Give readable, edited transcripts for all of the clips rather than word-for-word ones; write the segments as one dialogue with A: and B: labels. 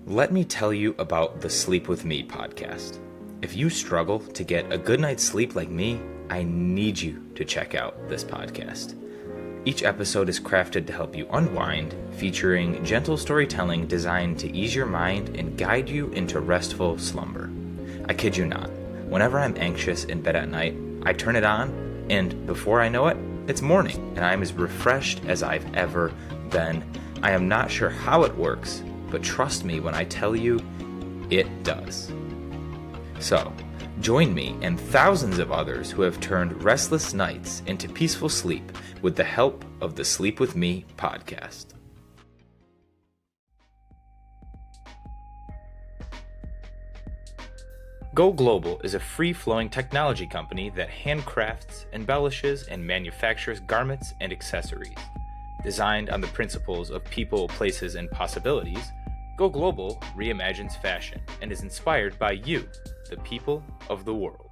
A: Let me tell you about the Sleep With Me podcast. If you struggle to get a good night's sleep like me, I need you to check out this podcast. Each episode is crafted to help you unwind, featuring gentle storytelling designed to ease your mind and guide you into restful slumber. I kid you not, whenever I'm anxious in bed at night, I turn it on, and before I know it, it's morning, and I'm as refreshed as I've ever been. I am not sure how it works, but trust me when I tell you, it does. So, join me and thousands of others who have turned restless nights into peaceful sleep with the help of the Sleep With Me podcast. Go Global is a free-flowing technology company that handcrafts, embellishes, and manufactures garments and accessories. Designed on the principles of people, places, and possibilities, Go Global reimagines fashion and is inspired by you, the people of the world.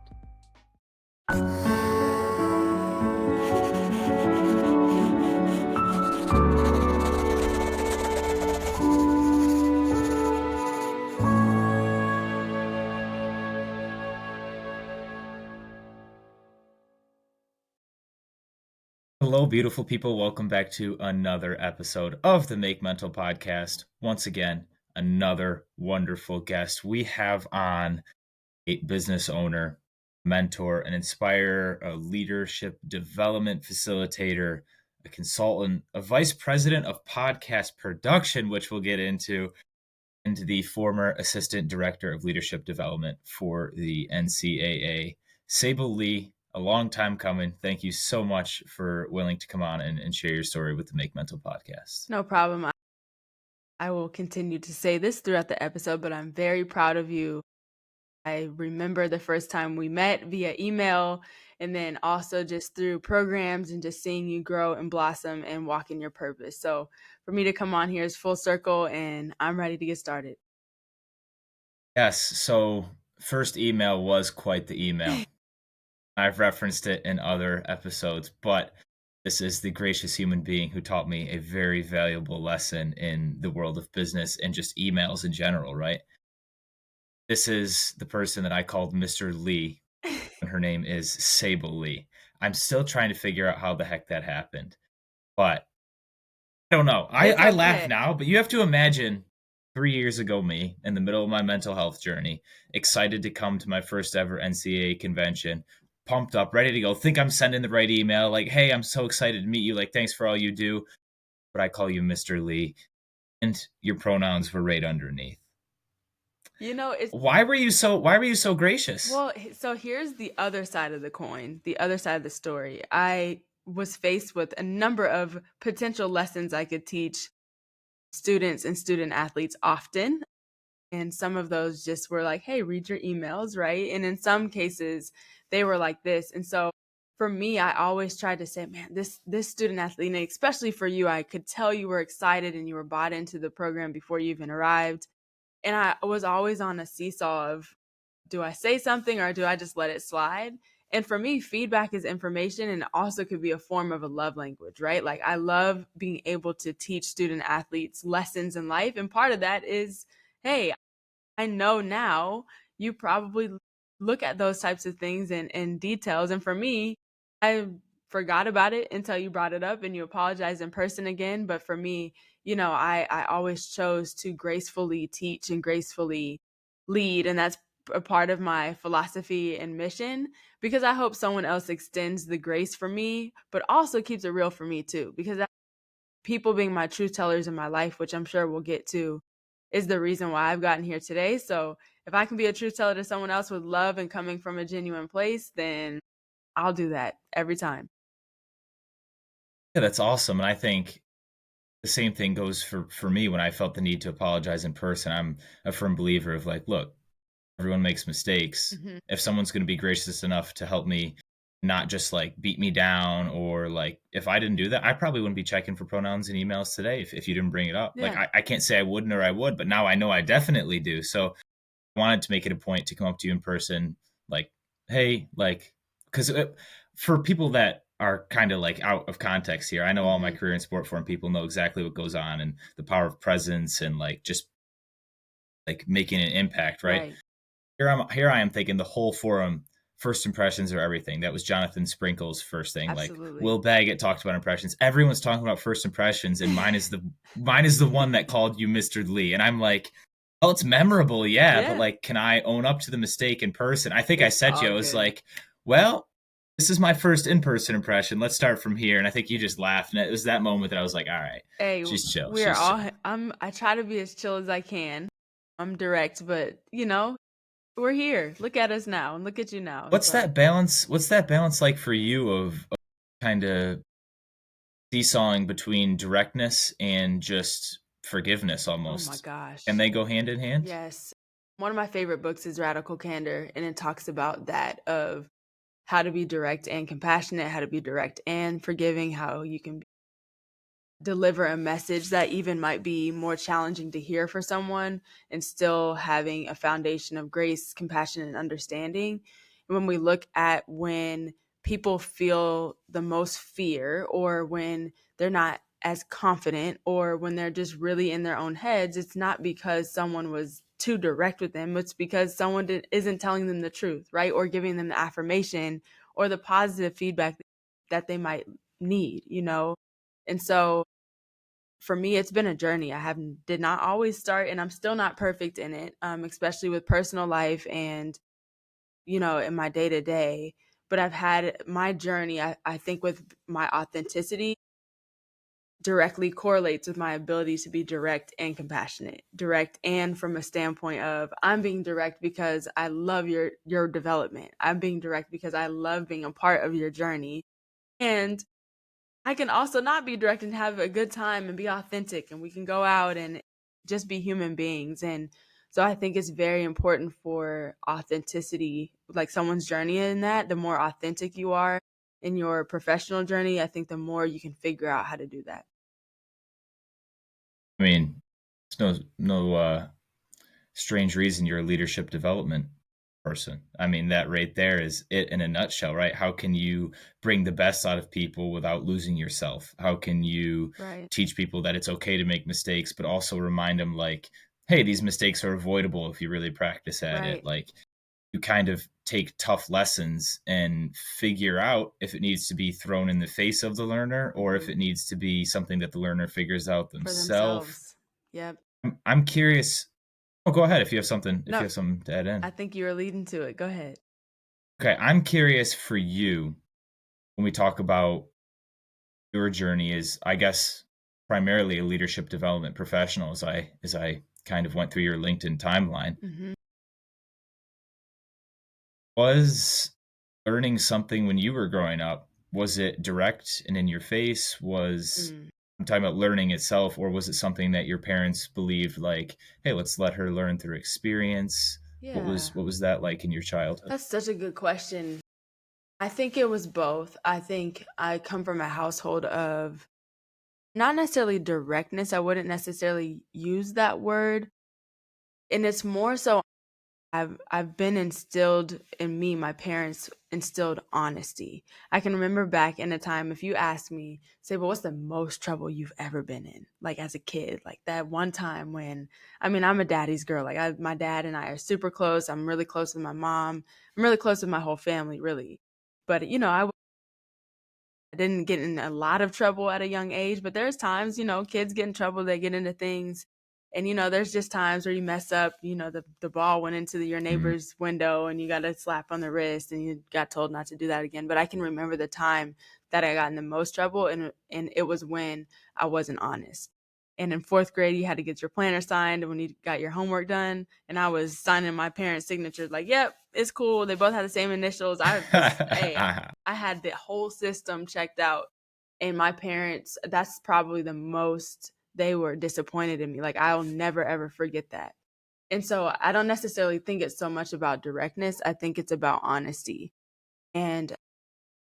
A: Hello, beautiful people. Welcome back to another episode of the Make Mental podcast. Once again, another wonderful guest. We have on a business owner, mentor, an inspirer, a leadership development facilitator, a consultant, a vice president of podcast production, which we'll get into, and the former assistant director of leadership development for the NCAA, Sable Lee. A long time coming. Thank you so much for willing to come on and share your story with the Make Mental podcast.
B: No problem. I will continue to say this throughout the episode, but I'm very proud of you. I remember the first time we met via email, and then also just through programs and just seeing you grow and blossom and walk in your purpose. So for me to come on here is full circle, and I'm ready to get started.
A: Yes. So first email was quite the email. I've referenced it in other episodes, but this is the gracious human being who taught me a very valuable lesson in the world of business and just emails in general, right? This is the person that I called Mr. Lee, and her name is Sable Lee. I'm still trying to figure out how the heck that happened, but I don't know. I laugh now, but you have to imagine 3 years ago me in the middle of my mental health journey, excited to come to my first ever NCAA convention, pumped up, ready to go, think I'm sending the right email, like, hey, I'm so excited to meet you, like, thanks for all you do, but I call you Mr. Lee, and your pronouns were right underneath.
B: You know,
A: why were you so gracious?
B: Well, so here's the other side of the coin, the other side of the story. I was faced with a number of potential lessons I could teach students and student athletes often. And some of those just were like, hey, read your emails, right? And in some cases, they were like this. And so for me, I always tried to say, man, this student athlete, and especially for you, I could tell you were excited and you were bought into the program before you even arrived. And I was always on a seesaw of, do I say something or do I just let it slide? And for me, feedback is information, and it also could be a form of a love language, right? Like I love being able to teach student athletes lessons in life. And part of that is, hey, I know now you probably look at those types of things in details. And for me, I forgot about it until you brought it up and you apologized in person again. But for me, I always chose to gracefully teach and gracefully lead. And that's a part of my philosophy and mission, because I hope someone else extends the grace for me, but also keeps it real for me too, because people being my truth tellers in my life, which I'm sure we'll get to, is the reason why I've gotten here today. So if I can be a truth teller to someone else with love and coming from a genuine place, then I'll do that every time.
A: Yeah, that's awesome. And I think the same thing goes for me when I felt the need to apologize in person. I'm a firm believer of like, look, everyone makes mistakes.
B: Mm-hmm.
A: If someone's going to be gracious enough to help me, not just like beat me down, or like if I didn't do that, I probably wouldn't be checking for pronouns and emails today if you didn't bring it up.
B: Yeah.
A: Like I can't say I wouldn't or I would, but now I know I definitely do. So I wanted to make it a point to come up to you in person, like, hey, like, because for people that are kind of like out of context here, I know all my career in sport form people know exactly what goes on and the power of presence and like just like making an impact, right?
B: Right.
A: Here I am thinking the whole forum, first impressions are everything. That was Jonathan Sprinkle's first thing. Like
B: Absolutely.
A: Will Baggett talked about impressions. Everyone's talking about first impressions, and mine is the one that called you Mr. Lee. And I'm like, oh, it's memorable, yeah, but
B: Yeah.
A: like, can I own up to the mistake in person? I think I
B: It's
A: said to you,
B: all
A: I was
B: good.
A: like, well, this is my first in-person impression. Let's start from here. And I think you just laughed. And it was that moment that I was like, all right,
B: Hey,
A: she's chill.
B: we are
A: She's
B: all
A: chill.
B: I try to be as chill as I can. I'm direct, but, we're here. Look at us now and look at you now.
A: What's
B: So,
A: that balance? What's that balance like for you of kind of seesawing between directness and just forgiveness
B: oh my
A: almost? Can
B: gosh.
A: they go hand in hand?
B: Yes. One of my favorite books is Radical Candor, and it talks about that of how to be direct and compassionate, how to be direct and forgiving, how you can deliver a message that even might be more challenging to hear for someone and still having a foundation of grace, compassion, and understanding. And when we look at when people feel the most fear, or when they're not as confident, or when they're just really in their own heads, it's not because someone was too direct with them. It's because someone isn't telling them the truth, right? Or giving them the affirmation or the positive feedback that they might need. And so for me, it's been a journey. I have did not always start, and I'm still not perfect in it, especially with personal life and in my day to day. But I've had my journey. I think with my authenticity directly correlates with my ability to be direct and compassionate. Direct and from a standpoint of I'm being direct because I love your development. I'm being direct because I love being a part of your journey. And I can also not be direct and have a good time and be authentic, and we can go out and just be human beings. And so I think it's very important for authenticity, like someone's journey in that. The more authentic you are in your professional journey, I think the more you can figure out how to do that.
A: I mean, it's no strange reason you're a leadership development person. I mean, that right there is it in a nutshell, right? How can you bring the best out of people without losing yourself? How can you
B: Right.
A: teach people that it's okay to make mistakes, but also remind them like, hey, these mistakes are avoidable if you really practice at it.
B: Right.
A: Like you kind of take tough lessons and figure out if it needs to be thrown in the face of the learner or if
B: Hmm.
A: it needs to be something that the learner figures out
B: For
A: themselves.
B: themselves. Yep.
A: I'm curious. Oh, go ahead if you have something
B: No,
A: to add
B: I
A: in.
B: think you were leading to it. Go ahead.
A: Okay, I'm curious for you when we talk about your journey is I guess primarily a leadership development professional as I kind of went through your LinkedIn timeline.
B: Hmm.
A: Was learning something when you were growing up, was it direct and in your face? Was
B: Mm.
A: I'm talking about learning itself, or was it something that your parents believed like, hey, let's let her learn through experience?
B: Yeah.
A: What was that like in your childhood?
B: That's such a good question. I think it was both. I think I come from a household of not necessarily directness. I wouldn't necessarily use that word. And it's more so I've been instilled in me, my parents instilled honesty. I can remember back in a time if you asked me, say, well, what's the most trouble you've ever been in? Like as a kid, like that one time when I'm a daddy's girl. Like my dad and I are super close. I'm really close with my mom. I'm really close with my whole family, really. But I didn't get in a lot of trouble at a young age, but there's times, kids get in trouble, they get into things. And there's just times where you mess up, the ball went into your
A: Mm,
B: neighbor's window and you got a slap on the wrist and you got told not to do that again. But I can remember the time that I got in the most trouble, and it was when I wasn't honest. And in fourth grade, you had to get your planner signed when you got your homework done. And I was signing my parents' signatures like, yep, it's cool. They both had the same initials. Hey,
A: mhm.
B: I had the whole system checked out. And my parents, that's probably the most they were disappointed in me. Like, I'll never, ever forget that. And so I don't necessarily think it's so much about directness. I think it's about honesty. And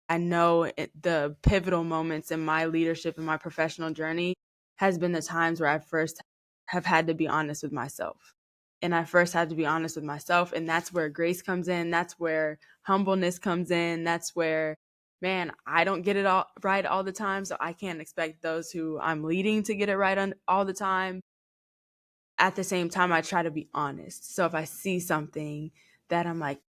B: I know the pivotal moments in my leadership and my professional journey has been the times where I first have had to be honest with myself. And I first had to be honest with myself. And that's where grace comes in. That's where humbleness comes in. That's where, man, I don't get it all right all the time. So I can't expect those who I'm leading to get it right all the time. at the same time, I try to be honest. So if I see something that I'm like,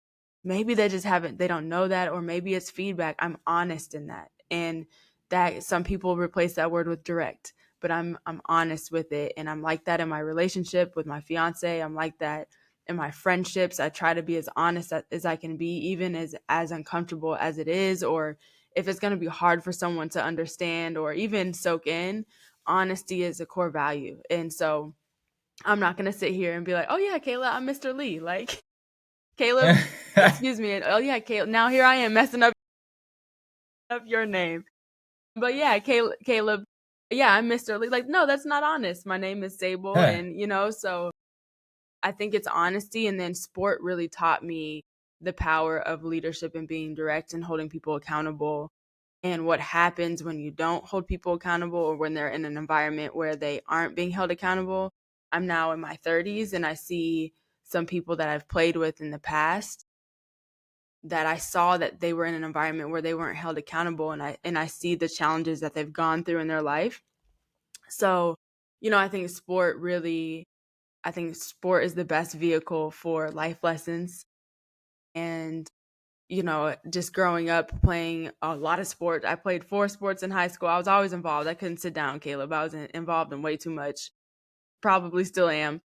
B: maybe they just haven't, they don't know that, or maybe it's feedback, I'm honest in that. And that some people replace that word with direct, but I'm honest with it. And I'm like that in my relationship with my fiance. I'm like that in my friendships. I try to be as honest as I can be, even as uncomfortable as it is, or if it's going to be hard for someone to understand or even soak in. Honesty is a core value. And so I'm not gonna sit here and be like, "Oh yeah, Kayla, I'm Mr. Lee." Like Caleb, excuse me. Oh yeah, Caleb. Now here I am messing up your name. But yeah, Caleb. Yeah, I'm Mr. Lee. Like, no, that's not honest. My name is Sable, and so I think it's honesty. And then sport really taught me the power of leadership and being direct and holding people accountable. And what happens when you don't hold people accountable or when they're in an environment where they aren't being held accountable. I'm now in my 30s and I see some people that I've played with in the past that I saw that they were in an environment where they weren't held accountable, and I see the challenges that they've gone through in their life. So, I think sport is the best vehicle for life lessons. And just growing up playing a lot of sports. I played 4 sports in high school. I was always involved. I couldn't sit down, Caleb. I was involved in way too much. Probably still am,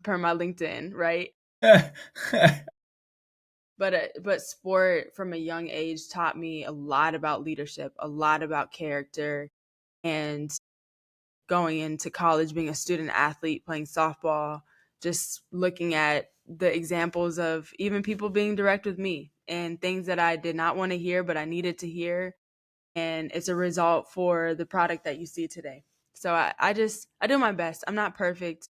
B: per my LinkedIn, right? But sport from a young age taught me a lot about leadership, a lot about character, and going into college, being a student athlete, playing softball, just looking at the examples of even people being direct with me and things that I did not want to hear, but I needed to hear. And it's a result for the product that you see today. So I do my best. I'm not perfect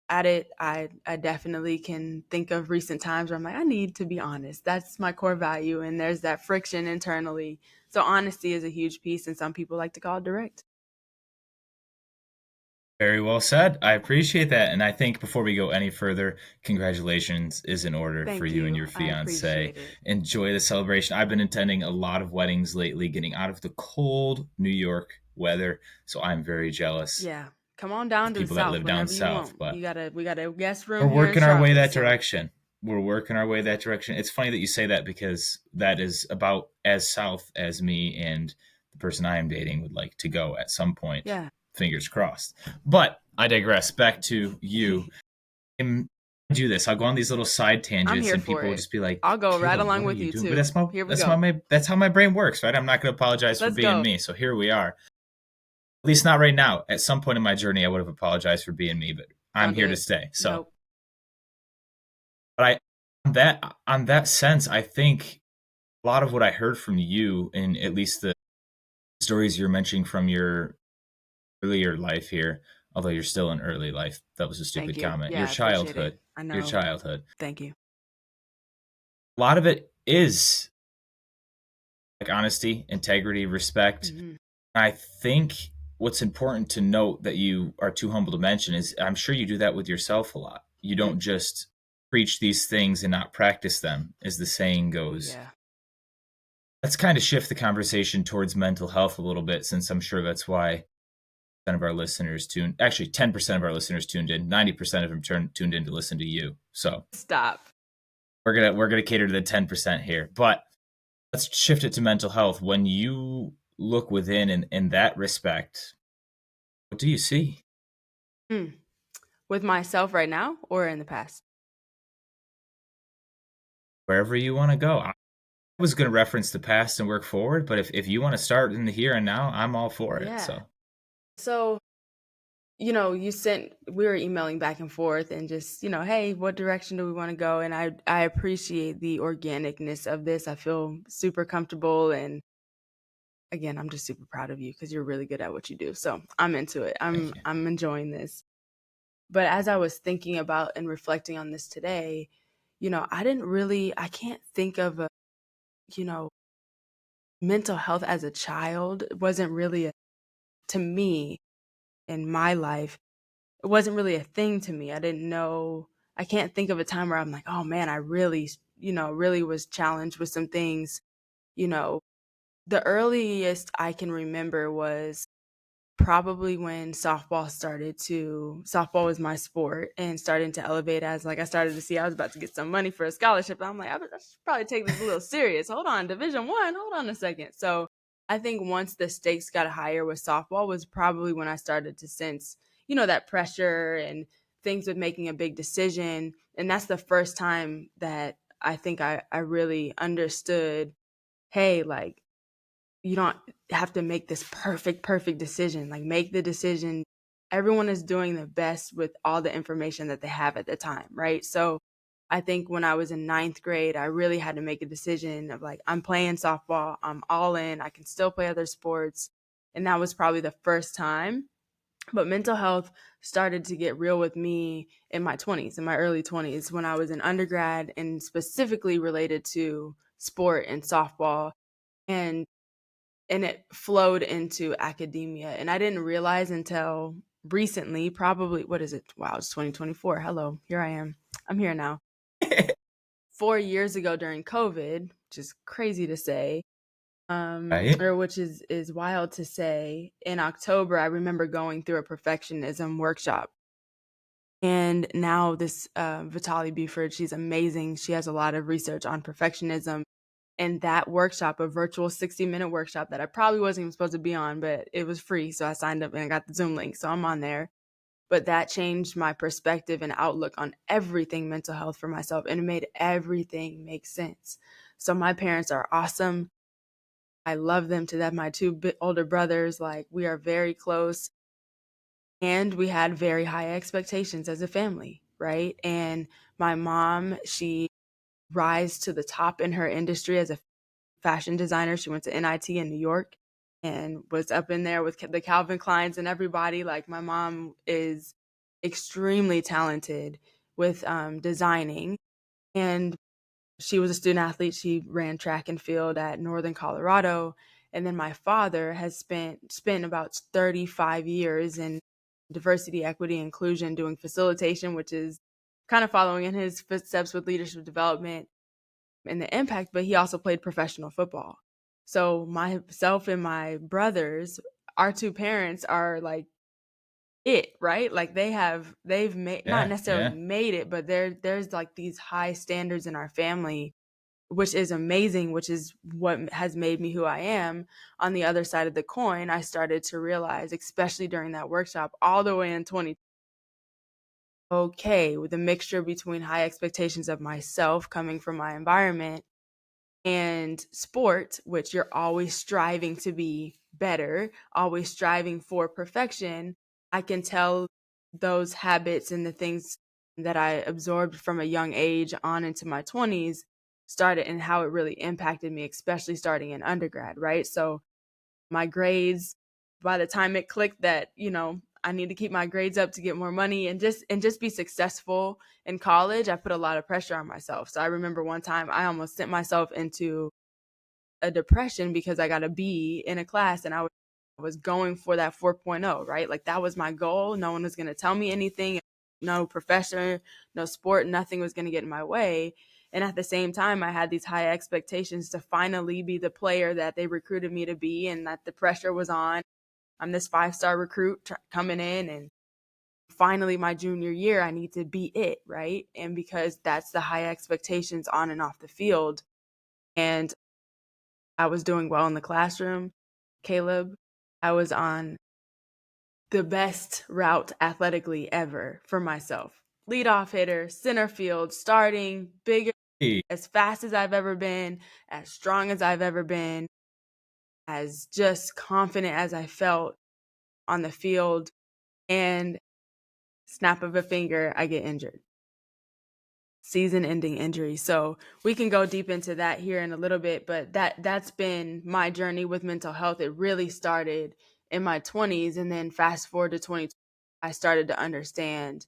B: at it. I definitely can think of recent times where I'm like, I need to be honest. That's my core value. And there's that friction internally. So honesty is a huge piece, and some people like to call it direct.
A: Very well said. I appreciate that. And I think before we go any further, congratulations is in order for
B: Thank
A: you and
B: you.
A: your
B: I
A: fiance.
B: appreciate it.
A: Enjoy the celebration. I've been attending a lot of weddings lately, getting out of the cold New York weather. So I'm very jealous
B: Yeah. Come on
A: of
B: down to the
A: people that
B: South
A: live down
B: whenever you
A: south.
B: want.
A: But
B: We got a guest
A: we're
B: room here in
A: working our way
B: Charlotte.
A: that
B: So
A: direction. We're working our way that direction. It's funny that you say that because that is about as south as me and the person I am dating would like to go at some point.
B: yeah.
A: Fingers crossed. But I digress. Back to you. I do this. I'll go on these little side
B: I'm
A: tangents,
B: here
A: and
B: for
A: people will
B: it.
A: just be like,
B: I'll go right
A: "Caleb,
B: along
A: what are
B: with
A: you
B: you
A: doing?" But
B: too. Here we go.
A: that's how my brain works, right? I'm not going to apologize for
B: Let's
A: being
B: go.
A: me. So here we are. At least not right now. At some point in my journey, I would have apologized for being me, but I'm
B: Don't do
A: here to
B: it.
A: stay. So,
B: Nope.
A: but I on that sense, I think a lot of what I heard from you, and at least the stories you're mentioning from your earlier life here, although you're still in early life, that was a
B: Thank
A: stupid
B: you.
A: comment.
B: Yeah, I appreciate it. I
A: Your
B: know.
A: childhood.
B: Thank you.
A: A lot of it is like honesty, integrity, respect.
B: Hmm.
A: I think what's important to note that you are too humble to mention is I'm sure you do that with yourself a lot. You
B: Mm.
A: don't just preach these things and not practice them, as the saying
B: Oh
A: goes.
B: yeah.
A: Let's kind of shift the conversation towards mental health a little bit, since I'm sure that's why of our listeners tuned, actually 10% of our listeners tuned in, 90% of them tuned in to listen to you. So
B: Stop.
A: we're gonna cater to the 10% here. But let's shift it to mental health. When you look within in that respect, what do you see?
B: Mm. With myself right now or in the past?
A: Wherever you want to go. I was going to reference the past and work forward, but if you want to start in the here and now, I'm all for it.
B: Yeah.
A: So
B: So, we were emailing back and forth and just, hey, what direction do we want to go? And I appreciate the organicness of this. I feel super comfortable. And again, I'm just super proud of you because you're really good at what you do. So I'm into it.
A: thank you.
B: I'm enjoying this. But as I was thinking about and reflecting on this today, I can't think of you know, mental health as a child. It wasn't really to me in my life. It wasn't really a thing to me. I didn't know. I can't think of a time where I'm like, oh man, I really, really was challenged with some things. You know, the earliest I can remember was probably when softball was my sport and starting to elevate as like I started to see I was about to get some money for a scholarship. I'm like, I should probably take this a little serious. Hold on, Division 1, hold on a second. So I think once the stakes got higher with softball was probably when I started to sense, that pressure and things with making a big decision. And that's the first time that I think I really understood, hey, like, you don't have to make this perfect decision. Like, make the decision. Everyone is doing the best with all the information that they have at the time, right? So I think when I was in ninth grade, I really had to make a decision of like, I'm playing softball, I'm all in, I can still play other sports. And that was probably the first time. But mental health started to get real with me in my 20s, in my early 20s, when I was in undergrad and specifically related to sport and softball. And it flowed into academia. And I didn't realize until recently, probably, what is it? Wow, it's 2024. Hello, here I am. I'm here now. 4 years ago during COVID, which is crazy to say,
A: Right?
B: or which is wild to say, in October, I remember going through a perfectionism workshop. And now this Vitaly Buford, she's amazing. She has a lot of research on perfectionism. And that workshop, a virtual 60-minute workshop that I probably wasn't even supposed to be on, but it was free. So I signed up and I got the Zoom link. So I'm on there. But that changed my perspective and outlook on everything mental health for myself. And it made everything make sense. So my parents are awesome. I love them to death. My two older brothers, like, we are very close. And we had very high expectations as a family, right? And my mom, she rise to the top in her industry as a fashion designer. She went to NIT in New York and was up in there with the Calvin Kleins and everybody. Like, my mom is extremely talented with designing. And she was a student athlete. She ran track and field at Northern Colorado. And then my father has spent about 35 years in diversity, equity, inclusion, doing facilitation, which is kind of following in his footsteps with leadership development and the impact, but he also played professional football. So myself and my brothers, our two parents are like it, right? Like, they've made, not
A: Yeah,
B: necessarily
A: yeah.
B: made it, but there's like these high standards in our family, which is amazing, which is what has made me who I am. On the other side of the coin, I started to realize, especially during that workshop, all the way in 20, okay, with the mixture between high expectations of myself coming from my environment and sport, which you're always striving to be better, always striving for perfection. I can tell those habits and the things that I absorbed from a young age on into my 20s started, and how it really impacted me, especially starting in undergrad, right? So my grades, by the time it clicked that, I need to keep my grades up to get more money and just be successful in college, I put a lot of pressure on myself. So I remember one time I almost sent myself into a depression because I got a B in a class and I was going for that 4.0, right? Like, that was my goal. No one was going to tell me anything. No professor, no sport, nothing was going to get in my way. And at the same time, I had these high expectations to finally be the player that they recruited me to be, and that the pressure was on. I'm this 5-star recruit coming in, and finally my junior year, I need to be it, right? And because that's the high expectations on and off the field. And I was doing well in the classroom, Caleb. I was on the best route athletically ever for myself. Leadoff hitter, center field, starting, bigger,
A: Hey,
B: as fast as I've ever been, as strong as I've ever been, as just confident as I felt on the field. And snap of a finger, I get injured. Season ending injury. So we can go deep into that here in a little bit, but that's been my journey with mental health. It really started in my 20s, and then fast forward to 2020, I started to understand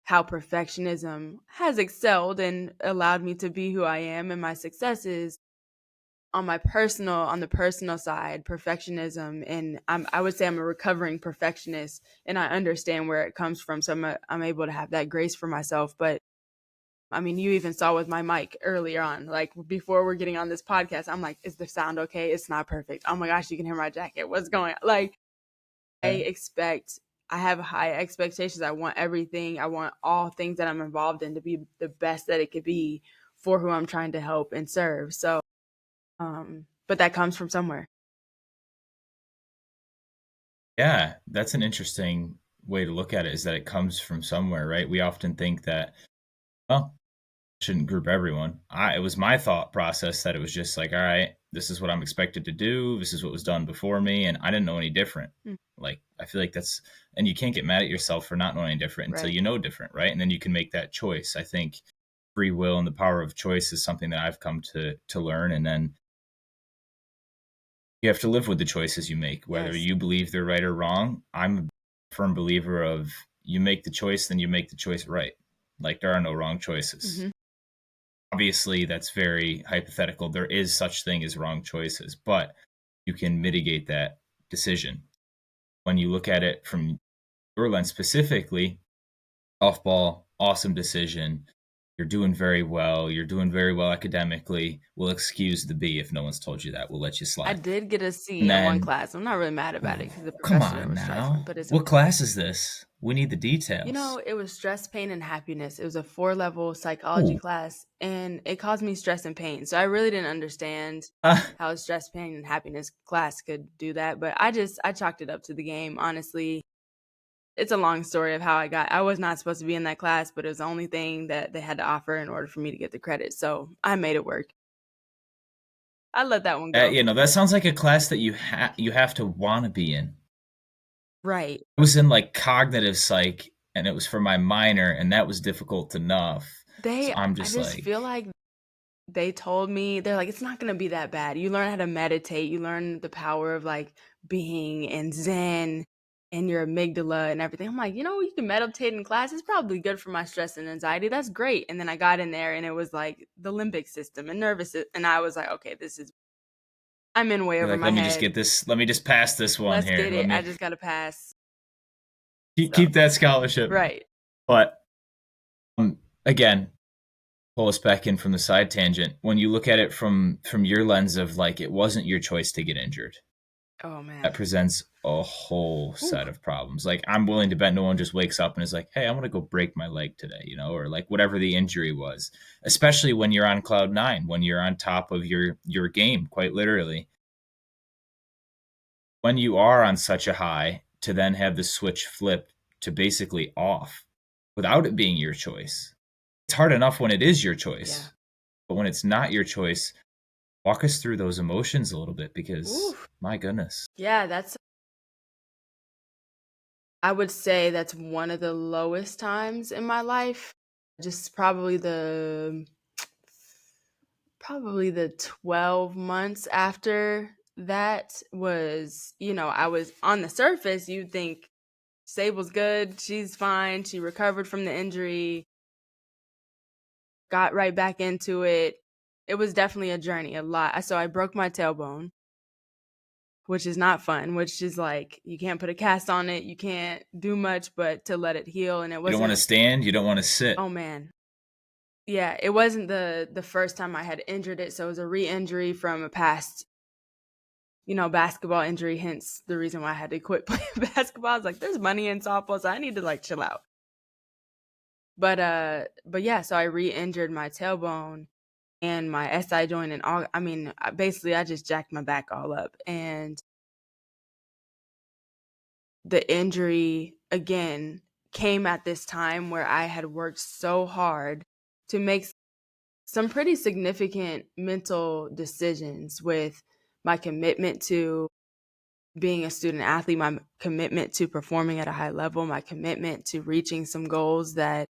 B: how perfectionism has excelled and allowed me to be who I am, and my successes on the personal side, perfectionism. And I would say I'm a recovering perfectionist, and I understand where it comes from. So I'm able to have that grace for myself. But I mean, you even saw with my mic earlier on, like, before we're getting on this podcast, I'm like, is the sound okay? It's not perfect. Oh my gosh, you can hear my jacket. What's going on? Like, I expect I have high expectations. I want everything. I want all things that I'm involved in to be the best that it could be for who I'm trying to help and serve. So, but that comes from somewhere.
A: Yeah, that's an interesting way to look at it, is that it comes from somewhere, right? We often think that, well, shouldn't group everyone. It was my thought process that it was just like, all right, this is what I'm expected to do. This is what was done before me, and I didn't know any different.
B: Mm,
A: Like, I feel like that's, and you can't get mad at yourself for not knowing any different until
B: right.
A: you know different, right? And then you can make that choice. I think free will and the power of choice is something that I've come to learn, and then you have to live with the choices you make, whether
B: Yes.
A: you believe they're right or wrong. I'm a firm believer of, you make the choice, then you make the choice right. Like, there are no wrong choices.
B: Hmm.
A: Obviously, that's very hypothetical. There is such thing as wrong choices, but you can mitigate that decision. When you look at it from your lens specifically, off ball, awesome decision. You're doing very well. You're doing very well academically. We'll excuse the B if no one's told you that. We'll let you
B: I
A: slide.
B: did get a
A: And
B: C in one
A: then,
B: class. I'm not really mad about it because the
A: come
B: professor
A: on
B: was trifling,
A: now.
B: but it's
A: What class is this? We need the
B: you
A: details.
B: know, it was stress, pain, and happiness. It was a 4-level psychology
A: Ooh.
B: class, and it caused me stress and pain. So I really didn't understand
A: Uh,
B: how stress, pain, and happiness class could do that. But I chalked it up to the game. Honestly, it's a long story of how I was not supposed to be in that class, but it was the only thing that they had to offer in order for me to get the credit. So I made it work. I let that one go.
A: that sounds like a class that you have to want to be in.
B: Right.
A: I was in like cognitive psych, and it was for my minor, and that was difficult enough. So I'm
B: I
A: just
B: just feel
A: like,
B: like they told me, they're like, "It's not gonna be that bad. You learn how to meditate, you learn the power of, like, being and zen and your amygdala and everything." I'm like, "You know, you can meditate in class. It's probably good for my stress and anxiety. That's great." And then I got in there and it was like the limbic system and and I was like, "Okay, this is I'm in way
A: you're
B: over
A: like,
B: my
A: let me just
B: head.
A: get this. Let me just pass this one
B: Let's
A: here.
B: get
A: Let
B: it. I
A: me
B: just gotta pass." So
A: keep that scholarship.
B: right.
A: But again, pull us back in from the side tangent. When you look at it from your lens of like, it wasn't your choice to get injured,
B: Oh,
A: that
B: man.
A: presents a whole
B: Ooh.
A: set of problems. Like, I'm willing to bet no one just wakes up and is like, hey, I'm gonna go break my leg today, or like whatever the injury was. Especially when you're on cloud nine, when you're on top of your game, quite literally. When you are on such a high, to then have the switch flip to basically off without it being your choice. It's hard enough when it is your
B: Yeah.
A: choice, but when it's not your choice, walk us through those emotions a little bit,
B: Ooh.
A: because my goodness.
B: Yeah, I would say that's one of the lowest times in my life. Just probably the 12 months after that was, I was on the surface, you'd think Sable's good, she's fine, she recovered from the injury, got right back into it. It was definitely a journey, a lot. So I broke my tailbone, which is not fun, which is like you can't put a cast on it, you can't do much but to let it heal. And it
A: You don't want
B: wasn't,
A: to stand, you don't want to sit.
B: oh man. Yeah, it wasn't the first time I had injured it, so it was a re-injury from a past, basketball injury, hence the reason why I had to quit playing basketball. I was like, there's money in softball, so I need to like chill out. But yeah, so I re-injured my tailbone and my SI joint and all. I mean, basically I just jacked my back all up, and the injury again came at this time where I had worked so hard to make some pretty significant mental decisions with my commitment to being a student athlete, my commitment to performing at a high level, my commitment to reaching some goals that,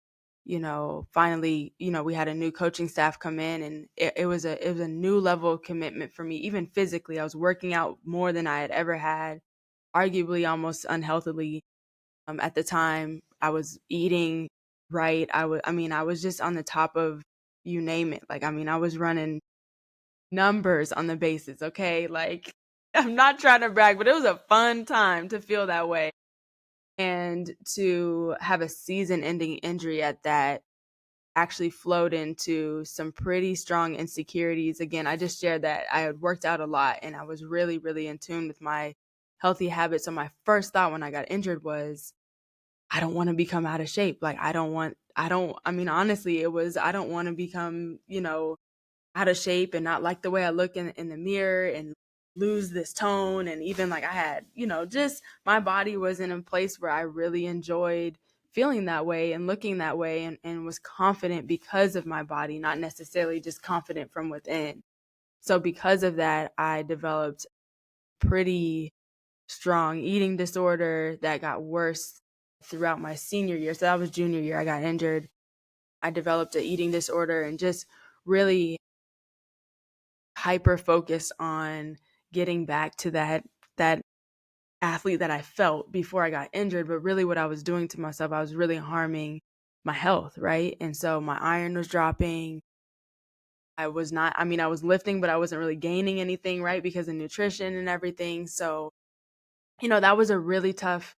B: finally, we had a new coaching staff come in, and it was a new level of commitment for me, even physically. I was working out more than I had ever had, arguably almost unhealthily. At the time, I was eating right. I was just on the top of, you name it. Like, I was running numbers on the bases, okay? Like, I'm not trying to brag, but it was a fun time to feel that way. And to have a season ending injury at that actually flowed into some pretty strong insecurities. Again, I just shared that I had worked out a lot and I was really, really in tune with my healthy habits. So my first thought when I got injured was, I don't want to become out of shape. Like, I mean, honestly, it was, I don't want to become, out of shape and not like the way I look in the mirror and lose this tone. And even like I had, just my body was in a place where I really enjoyed feeling that way and looking that way, and was confident because of my body, not necessarily just confident from within. So because of that, I developed pretty strong eating disorder that got worse throughout my senior year. So that was junior year. I got injured. I developed an eating disorder and just really hyper focused on getting back to that athlete that I felt before I got injured. But really what I was doing to myself, I was really harming my health, right? And so my iron was dropping. I was not, I mean, I was lifting, but I wasn't really gaining anything, right? Because of nutrition and everything. So, that was a really tough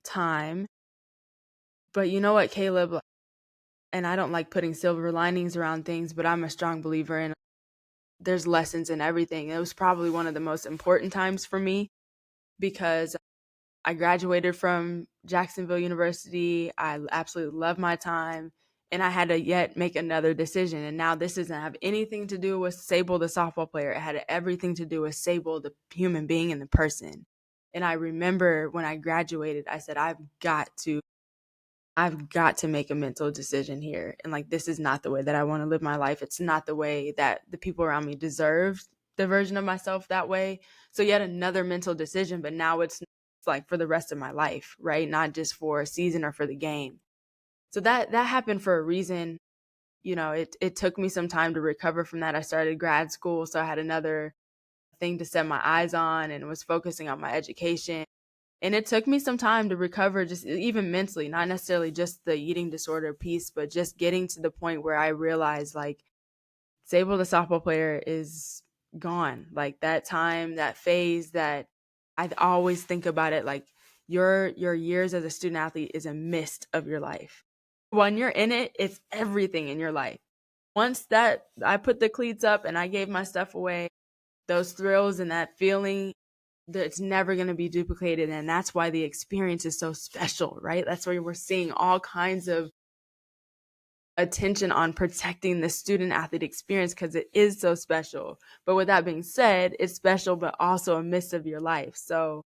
B: time. But you know what, Caleb, and I don't like putting silver linings around things, but I'm a strong believer in there's lessons in everything. It was probably one of the most important times for me because I graduated from Jacksonville University. I absolutely loved my time, and I had to yet make another decision. And now this doesn't have anything to do with Sable, the softball player. It had everything to do with Sable, the human being and the person. And I remember when I graduated, I said, I've got to make a mental decision here. And like, this is not the way that I want to live my life. It's not the way that the people around me deserve the version of myself that way. So yet another mental decision, but now it's like for the rest of my life, right? Not just for a season or for the game. So that happened for a reason. It took me some time to recover from that. I started grad school, so I had another thing to set my eyes on and was focusing on my education. And it took me some time to recover, just even mentally, not necessarily just the eating disorder piece, but just getting to the point where I realized like Sable, the softball player, is gone. Like that time, that phase that I always think about it like your years as a student athlete is a mist of your life. When you're in it, it's everything in your life. Once that I put the cleats up and I gave my stuff away, those thrills and that feeling, it's never going to be duplicated. And that's why the experience is so special, right? That's why we're seeing all kinds of attention on protecting the student athlete experience because it is so special. But with that being said, it's special, but also a mist of your life. So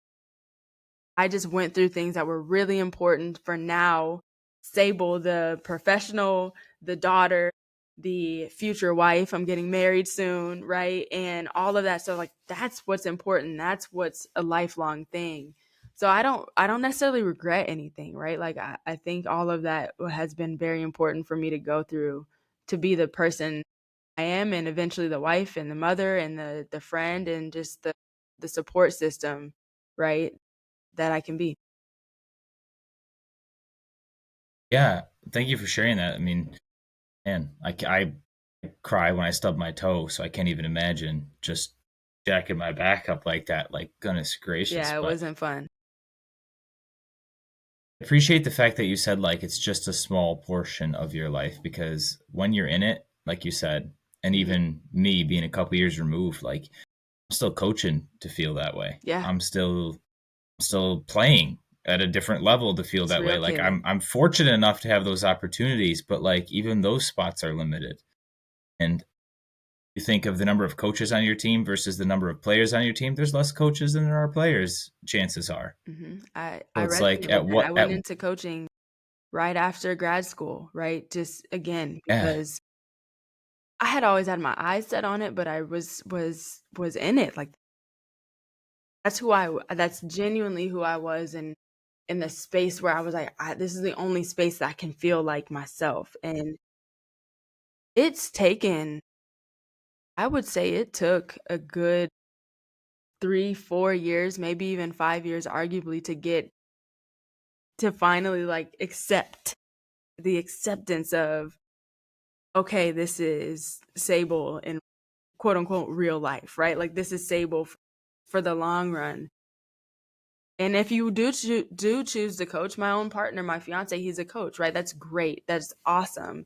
B: I just went through things that were really important for now. Sable, the professional, the daughter, the future wife. I'm getting married soon, right? And all of that. So like that's what's important. That's what's a lifelong thing. So I don't necessarily regret anything, right? Like I think all of that has been very important for me to go through to be the person I am, and eventually the wife and the mother and the friend and just the support system, right? That I can be.
A: Yeah, thank you for sharing that. I mean, man, I cry when I stub my toe, so I can't even imagine just jacking my back up like that. Like, goodness gracious.
B: Yeah, it
A: But
B: wasn't fun.
A: I appreciate the fact that you said like it's just a small portion of your life because when you're in it, like you said, and
B: Mhm.
A: even me being a couple years removed, like I'm still coaching to feel that way.
B: Yeah,
A: I'm still playing at a different level to feel
B: it's
A: that way.
B: real,
A: Like
B: Caleb.
A: I'm fortunate enough to have those opportunities, but like even those spots are limited. And you think of the number of coaches on your team versus the number of players on your team, there's less coaches than there are players, chances are.
B: I
A: So it's like
B: resonate with that. I went
A: at
B: into coaching right after grad school, right? Just again
A: yeah.
B: because I had always had my eyes set on it, but I was in it. Like that's genuinely who I was, and in the space where I was like, this is the only space that I can feel like myself. And it's taken, I would say, it took a good 3, 4 years, maybe even 5 years, arguably, to get to finally like accept the acceptance of, okay, this is Sable in quote unquote real life, right? Like this is Sable for the long run. And if you do choose to coach, my own partner, my fiance, he's a coach, right? That's great. That's awesome.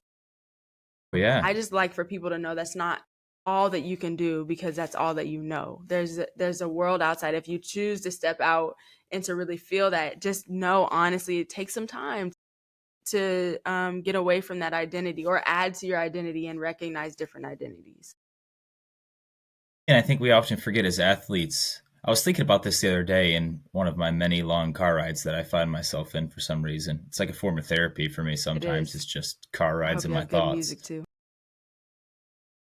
A: But yeah.
B: I just like for people to know that's not all that you can do because that's all that you know. There's a world outside. If you choose to step out and to really feel that, just know honestly, it takes some time to get away from that identity or add to your identity and recognize different identities.
A: And I think we often forget as athletes. I was thinking about this the other day in one of my many long car rides that I find myself in for some reason. It's like a form of therapy for me
B: It
A: sometimes.
B: is.
A: It's just car
B: I
A: rides
B: hope
A: and
B: you
A: my
B: have good
A: thoughts.
B: music too.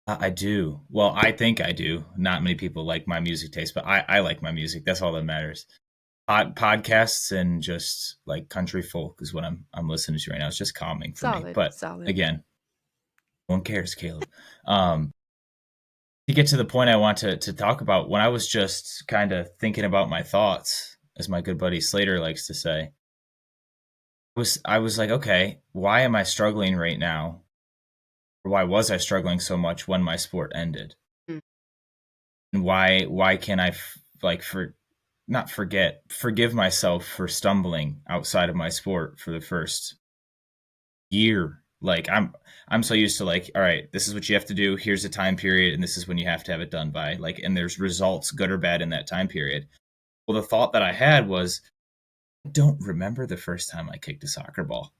A: I do. Well, I think I do. Not many people like my music taste, but I like my music. That's all that matters. Podcasts and just like country folk is what I'm listening to right now. It's just calming for me.
B: Solid,
A: But
B: solid.
A: again, no one cares, Caleb. Um, to get to the point I want to talk about, when I was just kind of thinking about my thoughts, as my good buddy Slater likes to say, I was like, okay, why am I struggling right now? Or why was I struggling so much when my sport ended?
B: Mm.
A: And why can't like for not forget forgive myself for stumbling outside of my sport for the first year? Like I'm so used to like, all right, this is what you have to do. Here's a time period, and this is when you have to have it done by. Like, and there's results, good or bad, in that time period. Well, the thought that I had was, I don't remember the first time I kicked a soccer ball.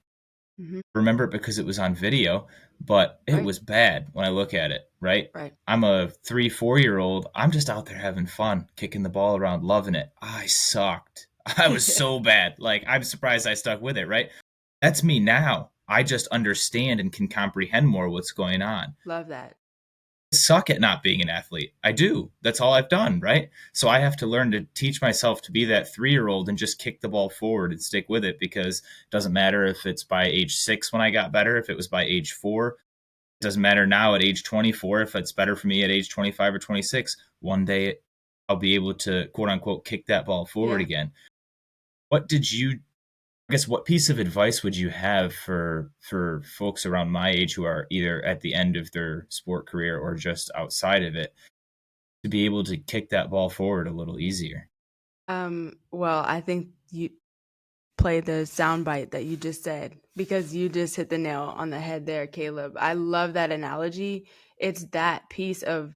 B: Hmm.
A: Remember it because it was on video, but it
B: Right,
A: was bad when I look at it, right?
B: right.
A: I'm a 3, 4 year old. I'm just out there having fun, kicking the ball around, loving it. I sucked. I was so bad. Like, I'm surprised I stuck with it, right? That's me now. I just understand and can comprehend more what's going on.
B: Love that.
A: Suck at not being an athlete. I do. That's all I've done, right? So I have to learn to teach myself to be that 3 year old and just kick the ball forward and stick with it, because it doesn't matter if it's by age 6 when I got better, if it was by age 4. It doesn't matter now at age 24 if it's better for me at age 25 or 26. One day I'll be able to quote unquote kick that ball forward
B: Yeah.
A: again. What did you I guess what piece of advice would you have for folks around my age who are either at the end of their sport career or just outside of it, to be able to kick that ball forward a little easier?
B: Well, I think you play the soundbite that you just said because you just hit the nail on the head there, Caleb. I love that analogy. It's that piece of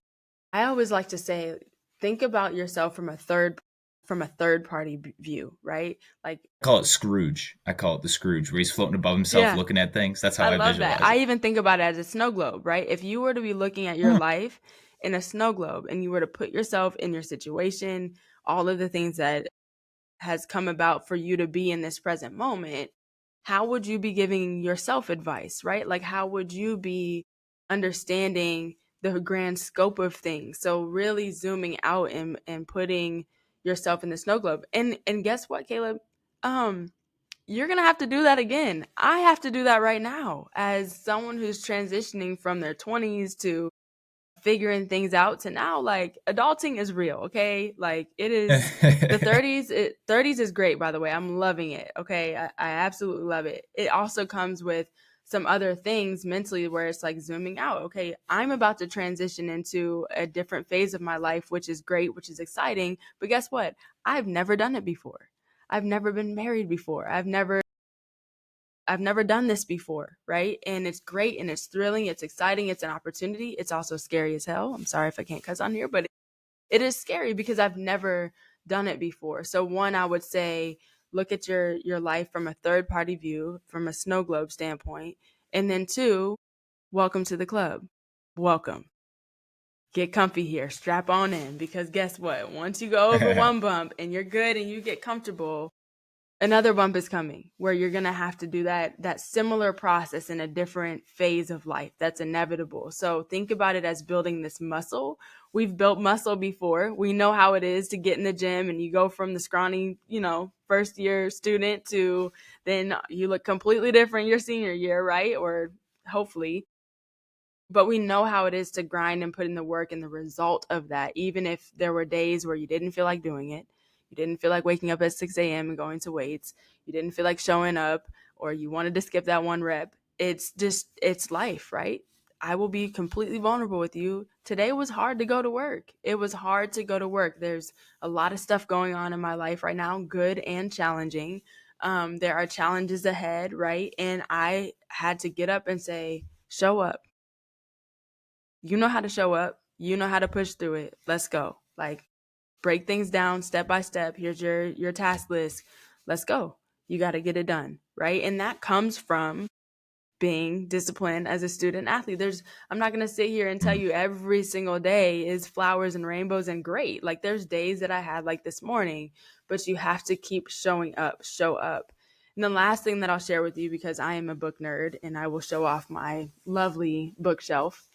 B: I always like to say, think about yourself from a third party view, right? Like,
A: I call it Scrooge. I call it the Scrooge, where he's floating above himself
B: yeah,
A: looking at things. That's how
B: I
A: I
B: love that.
A: visualize
B: I
A: it.
B: even think about it as a snow globe, right? If you were to be looking at your
A: Mm.
B: life in a snow globe and you were to put yourself in your situation, all of the things that has come about for you to be in this present moment, how would you be giving yourself advice, right? Like, how would you be understanding the grand scope of things? So really zooming out and putting yourself in the snow globe. And guess what, Caleb? Um, you're gonna have to do that again. I have to do that right now as someone who's transitioning from their 20s to figuring things out to now, like, adulting is real, okay? Like, it is the 30s is great, by the way. I'm loving it. Okay. I absolutely love it. It also comes with some other things mentally where it's like zooming out. Okay, I'm about to transition into a different phase of my life, which is great, which is exciting. But guess what? I've never done it before. I've never been married before. I've never done this before, right? And it's great and it's thrilling, it's exciting, it's an opportunity. It's also scary as hell. I'm sorry if I can't cuss on here, but it is scary because I've never done it before. So one, I would say look at your life from a third party view, from a snow globe standpoint. And then two, welcome to the club. Welcome. Get comfy here. Strap on in because guess what? Once you go over one bump and you're good and you get comfortable, another bump is coming where you're going to have to do that similar process in a different phase of life. That's inevitable. So think about it as building this muscle. We've built muscle before. We know how it is to get in the gym and you go from the scrawny, first year student to then you look completely different your senior year, right? Or hopefully, but we know how it is to grind and put in the work and the result of that, even if there were days where you didn't feel like doing it. You didn't feel like waking up at 6 a.m. and going to weights. You didn't feel like showing up or you wanted to skip that one rep. It's life, right? I will be completely vulnerable with you. Today was hard to go to work. It was hard to go to work. There's a lot of stuff going on in my life right now, good and challenging. There are challenges ahead, right? And I had to get up and say, show up. You know how to show up. You know how to push through it. Let's go. Like, break things down step by step. Here's your task list. Let's go. You got to get it done, right? And that comes from being disciplined as a student athlete. I'm not going to sit here and tell
A: Mm.
B: you every single day is flowers and rainbows and great. Like, there's days that I had like this morning, but you have to keep showing up, show up. And the last thing that I'll share with you, because I am a book nerd and I will show off my lovely bookshelf.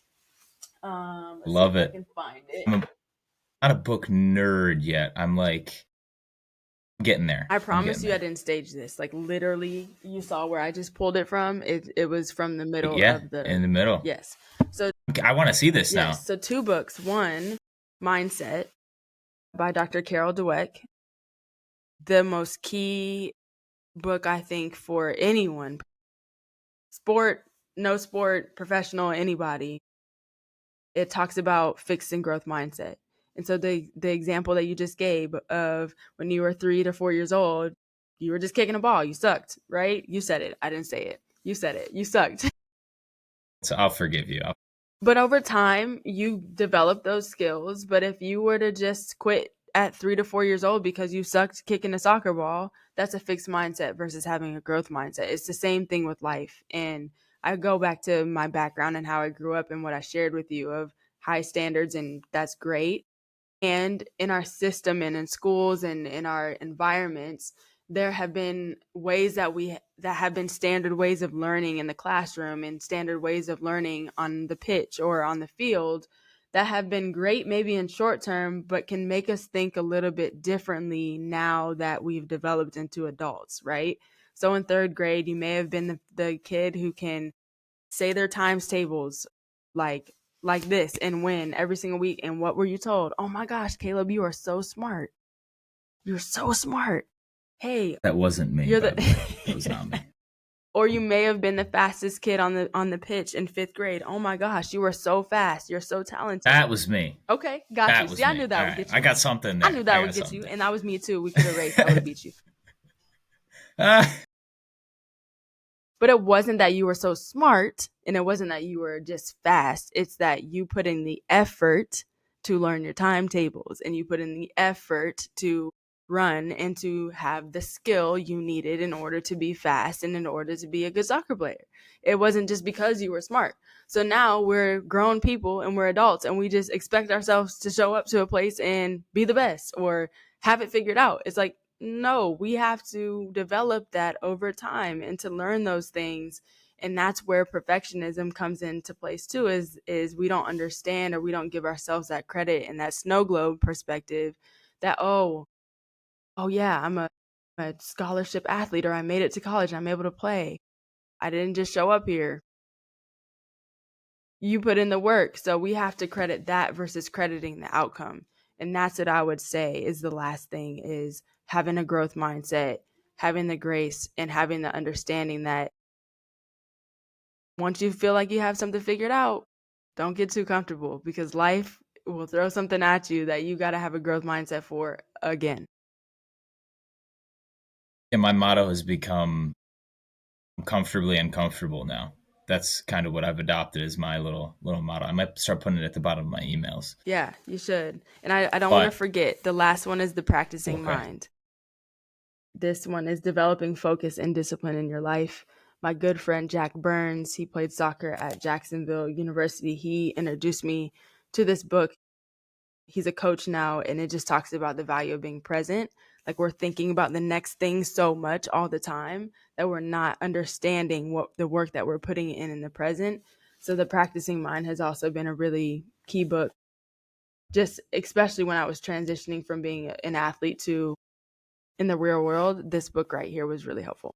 B: Let's see if
A: Love
B: I
A: it.
B: can find it.
A: I'm not a book nerd yet. I'm like getting there.
B: I
A: I'm
B: promise
A: getting
B: you I
A: there.
B: didn't stage this. Like, literally, you saw where I just pulled it from. It was from the middle
A: Yeah,
B: of
A: in
B: the,
A: the middle.
B: yes. So
A: Okay, I want to see this now.
B: yes, so two books. One, Mindset by Dr. Carol Dweck. The most key book, I think, for anyone, sport, no sport, professional, anybody. It talks about fixed and growth mindset. And so the example that you just gave of when you were 3 to 4 years old, you were just kicking a ball. You sucked, right? You said it. I didn't say it. You said it. You sucked.
A: So I'll forgive you.
B: But over time, you develop those skills. But if you were to just quit at 3 to 4 years old because you sucked kicking a soccer ball, that's a fixed mindset versus having a growth mindset. It's the same thing with life. And I go back to my background and how I grew up and what I shared with you of high standards, and that's great. And in our system and in schools and in our environments, there have been ways that have been standard ways of learning in the classroom and standard ways of learning on the pitch or on the field that have been great maybe in short term, but can make us think a little bit differently now that we've developed into adults, right? So in third grade, you may have been the kid who can say their times tables like this and win every single week. And what were you told? Oh my gosh, Caleb, you are so smart. You're so smart. Hey,
A: That wasn't me,
B: you're
A: by
B: the
A: the way. That was not me.
B: or you may have been the fastest kid on the pitch in 5th grade. Oh my gosh, you are so fast. You're so talented.
A: That was me.
B: Okay, got you.
A: That
B: See,
A: was
B: I
A: me.
B: knew
A: All
B: that would
A: right.
B: get
A: I
B: you.
A: got something
B: I
A: there.
B: knew
A: I
B: that would
A: got
B: get
A: something
B: you.
A: there.
B: And that was me too. We could have raced. I would have beat you.
A: Ah,
B: But it wasn't that you were so smart and it wasn't that you were just fast. It's that you put in the effort to learn your timetables and you put in the effort to run and to have the skill you needed in order to be fast and in order to be a good soccer player. It wasn't just because you were smart. So now we're grown people and we're adults and we just expect ourselves to show up to a place and be the best or have it figured out. It's like, no, we have to develop that over time and to learn those things. And that's where perfectionism comes into place too, is we don't understand or we don't give ourselves that credit and that snow globe perspective that, oh yeah, I'm a scholarship athlete, or I made it to college and I'm able to play. I didn't just show up here. You put in the work. So we have to credit that versus crediting the outcome. And that's what I would say is the last thing, is having a growth mindset, having the grace and having the understanding that once you feel like you have something figured out, don't get too comfortable because life will throw something at you that you got to have a growth mindset for again.
A: and my motto has become comfortably uncomfortable now. That's kind of what I've adopted as my little motto. I might start putting it at the bottom of my emails.
B: Yeah, you should. And I don't want to
A: But
B: forget the last one is the practicing
A: okay.
B: mind. This one is developing focus and discipline in your life. My good friend Jack Burns, he played soccer at Jacksonville University. He introduced me to this book. He's a coach now, and it just talks about the value of being present. Like, we're thinking about the next thing so much all the time that we're not understanding what the work that we're putting in the present. So the practicing mind has also been a really key book, just especially when I was transitioning from being an athlete to in the real world. This book right here was really helpful.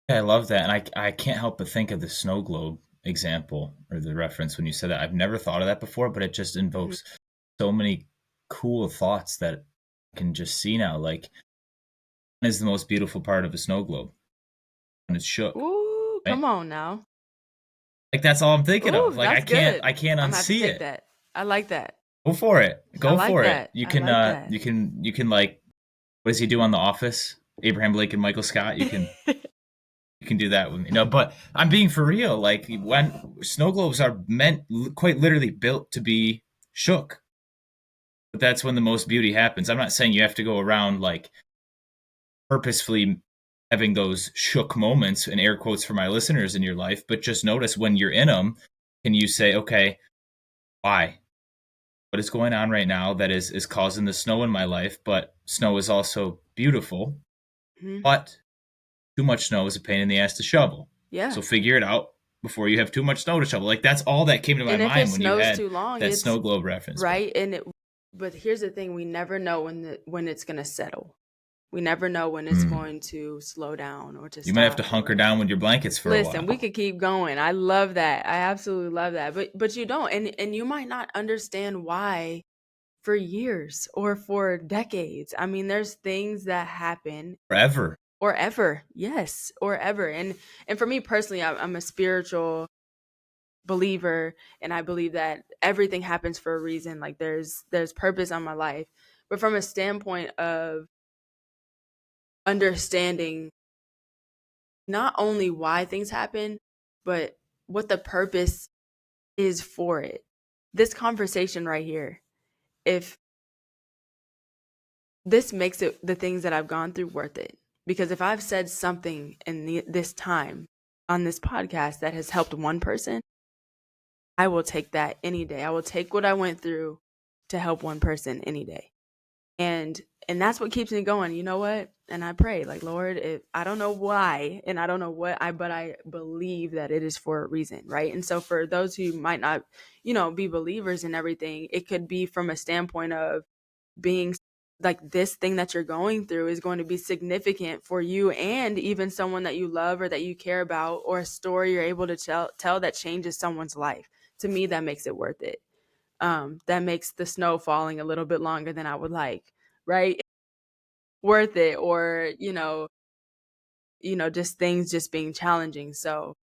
A: Yeah, I love that. And I can't help but think of the snow globe example or the reference when you said that. I've never thought of that before, but it just
B: Mhm.
A: invokes so many cool thoughts that I can just see now. Like, what is the most beautiful part of a snow globe? When it's shook,
B: Ooh, come
A: right?
B: on now.
A: Like that's all I'm thinking of.
B: Ooh,
A: Like I
B: that's
A: can't
B: good.
A: I can't
B: I'm gonna have to
A: unsee
B: take
A: it.
B: that. I like that.
A: Go for it.
B: I
A: Go
B: like
A: for it.
B: that. I like that.
A: You can like what does he do on The Office? Abraham Lincoln, Michael Scott. You can You can do that with me. No, but I'm being for real. Like when snow globes are meant quite literally built to be shook. But that's when the most beauty happens. I'm not saying you have to go around like purposefully having those shook moments in air quotes for my listeners in your life, but just notice when you're in them, can you say, okay, why? What is going on right now that is causing the snow in my life? But snow is also beautiful,
B: Mhm.
A: but too much snow is a pain in the ass to shovel.
B: Yeah.
A: So figure it out before you have too much snow to shovel. Like that's all that came to my
B: And if it
A: mind when you
B: snows
A: had
B: too long,
A: that
B: it's
A: snow globe reference.
B: right. But here's the thing: we never know when it's gonna settle. We never know when it's
A: Hmm.
B: going to slow down or to
A: You might have to
B: stop
A: hunker
B: or
A: down with your blankets for a
B: listen,
A: while.
B: we could keep going. I love that. I absolutely love that. But you don't and you might not understand why for years or for decades. I mean, there's things that happen
A: Forever.
B: or ever. Yes, or ever. And for me personally, I'm a spiritual believer and I believe that everything happens for a reason. Like there's purpose on my life. But from a standpoint of understanding not only why things happen, but what the purpose is for it. This conversation right here, if this makes it the things that I've gone through worth it. Because if I've said something in this time on this podcast that has helped one person, I will take that any day. I will take what I went through to help one person any day. And and that's what keeps me going. You know what? And I pray like, Lord, I don't know why and I don't know but I believe that it is for a reason, right? And so for those who might not, be believers and everything, it could be from a standpoint of being like this thing that you're going through is going to be significant for you and even someone that you love or that you care about, or a story you're able to tell that changes someone's life. To me, that makes it worth it. That makes the snow falling a little bit longer than I would like, right? Worth it, or just things just being challenging. So,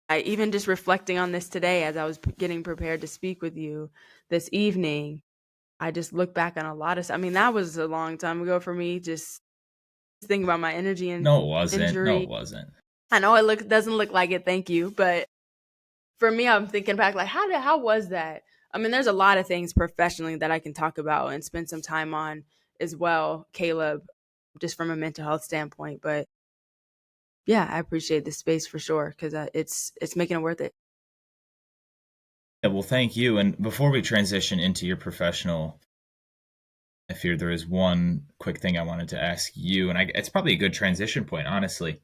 B: I even just reflecting on this today as I was getting prepared to speak with you this evening, I just look back on a lot of I mean, that was a long time ago for me, just thinking about my energy and
A: No, it wasn't. No,
B: injury.
A: it wasn't.
B: I know it doesn't look like it, thank you, but for me, I'm thinking back like how was that? I mean, there's a lot of things professionally that I can talk about and spend some time on as well, Caleb, just from a mental health standpoint. But yeah, I appreciate this space for sure because it's making it worth it.
A: Yeah, well, thank you. And before we transition into your professional, I fear there is one quick thing I wanted to ask you, and it's probably a good transition point, honestly.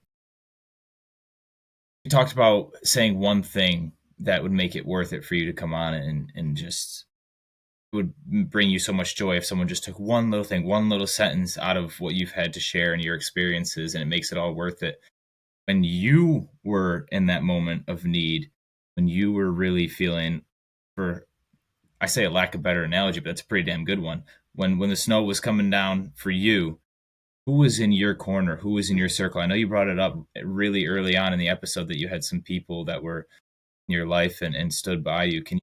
A: You talked about saying one thing that would make it worth it for you to come on and just it would bring you so much joy if someone just took one little thing, one little sentence out of what you've had to share and your experiences, and it makes it all worth it. When you were in that moment of need, when you were really feeling, for I say a lack of better analogy, but that's a pretty damn good one. When the snow was coming down for you, who was in your corner? Who was in your circle? I know you brought it up really early on in the episode that you had some people that were in your life and stood by you. Can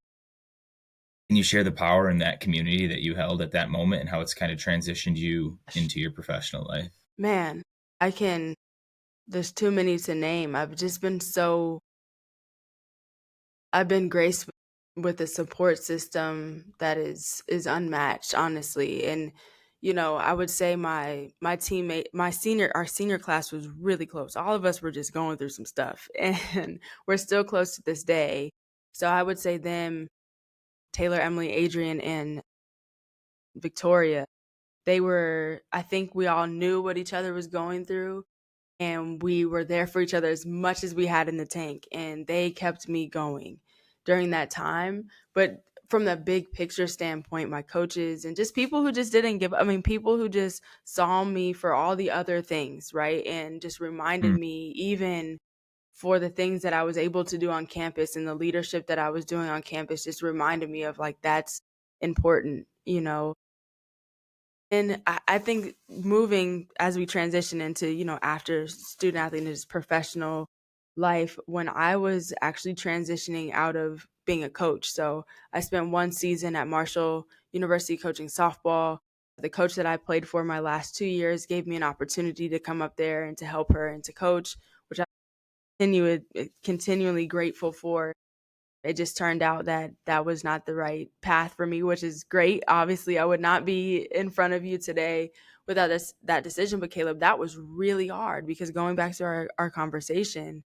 A: you share the power in that community that you held at that moment and how it's kind of transitioned you into your professional life?
B: Man, I can. There's too many to name. I've been graced with a support system that is unmatched, honestly. And I would say my teammate, our senior class was really close. All of us were just going through some stuff, and we're still close to this day. So I would say them, Taylor, Emily, Adrian, and Victoria. They were. I think we all knew what each other was going through, and we were there for each other as much as we had in the tank, and they kept me going during that time. But from the big picture standpoint, my coaches and just people who just didn't give, I mean, people who just saw me for all the other things, right? And just reminded
A: Mm.
B: me, even for the things that I was able to do on campus and the leadership that I was doing on campus, just reminded me of like, that's important. And I think moving as we transition into, after student athlete and his professional life, when I was actually transitioning out of being a coach. So I spent one season at Marshall University coaching softball. The coach that I played for my last 2 years gave me an opportunity to come up there and to help her and to coach, which continually grateful for. It just turned out that that was not the right path for me, which is great. Obviously, I would not be in front of you today without that decision. But Caleb, that was really hard because going back to our conversation,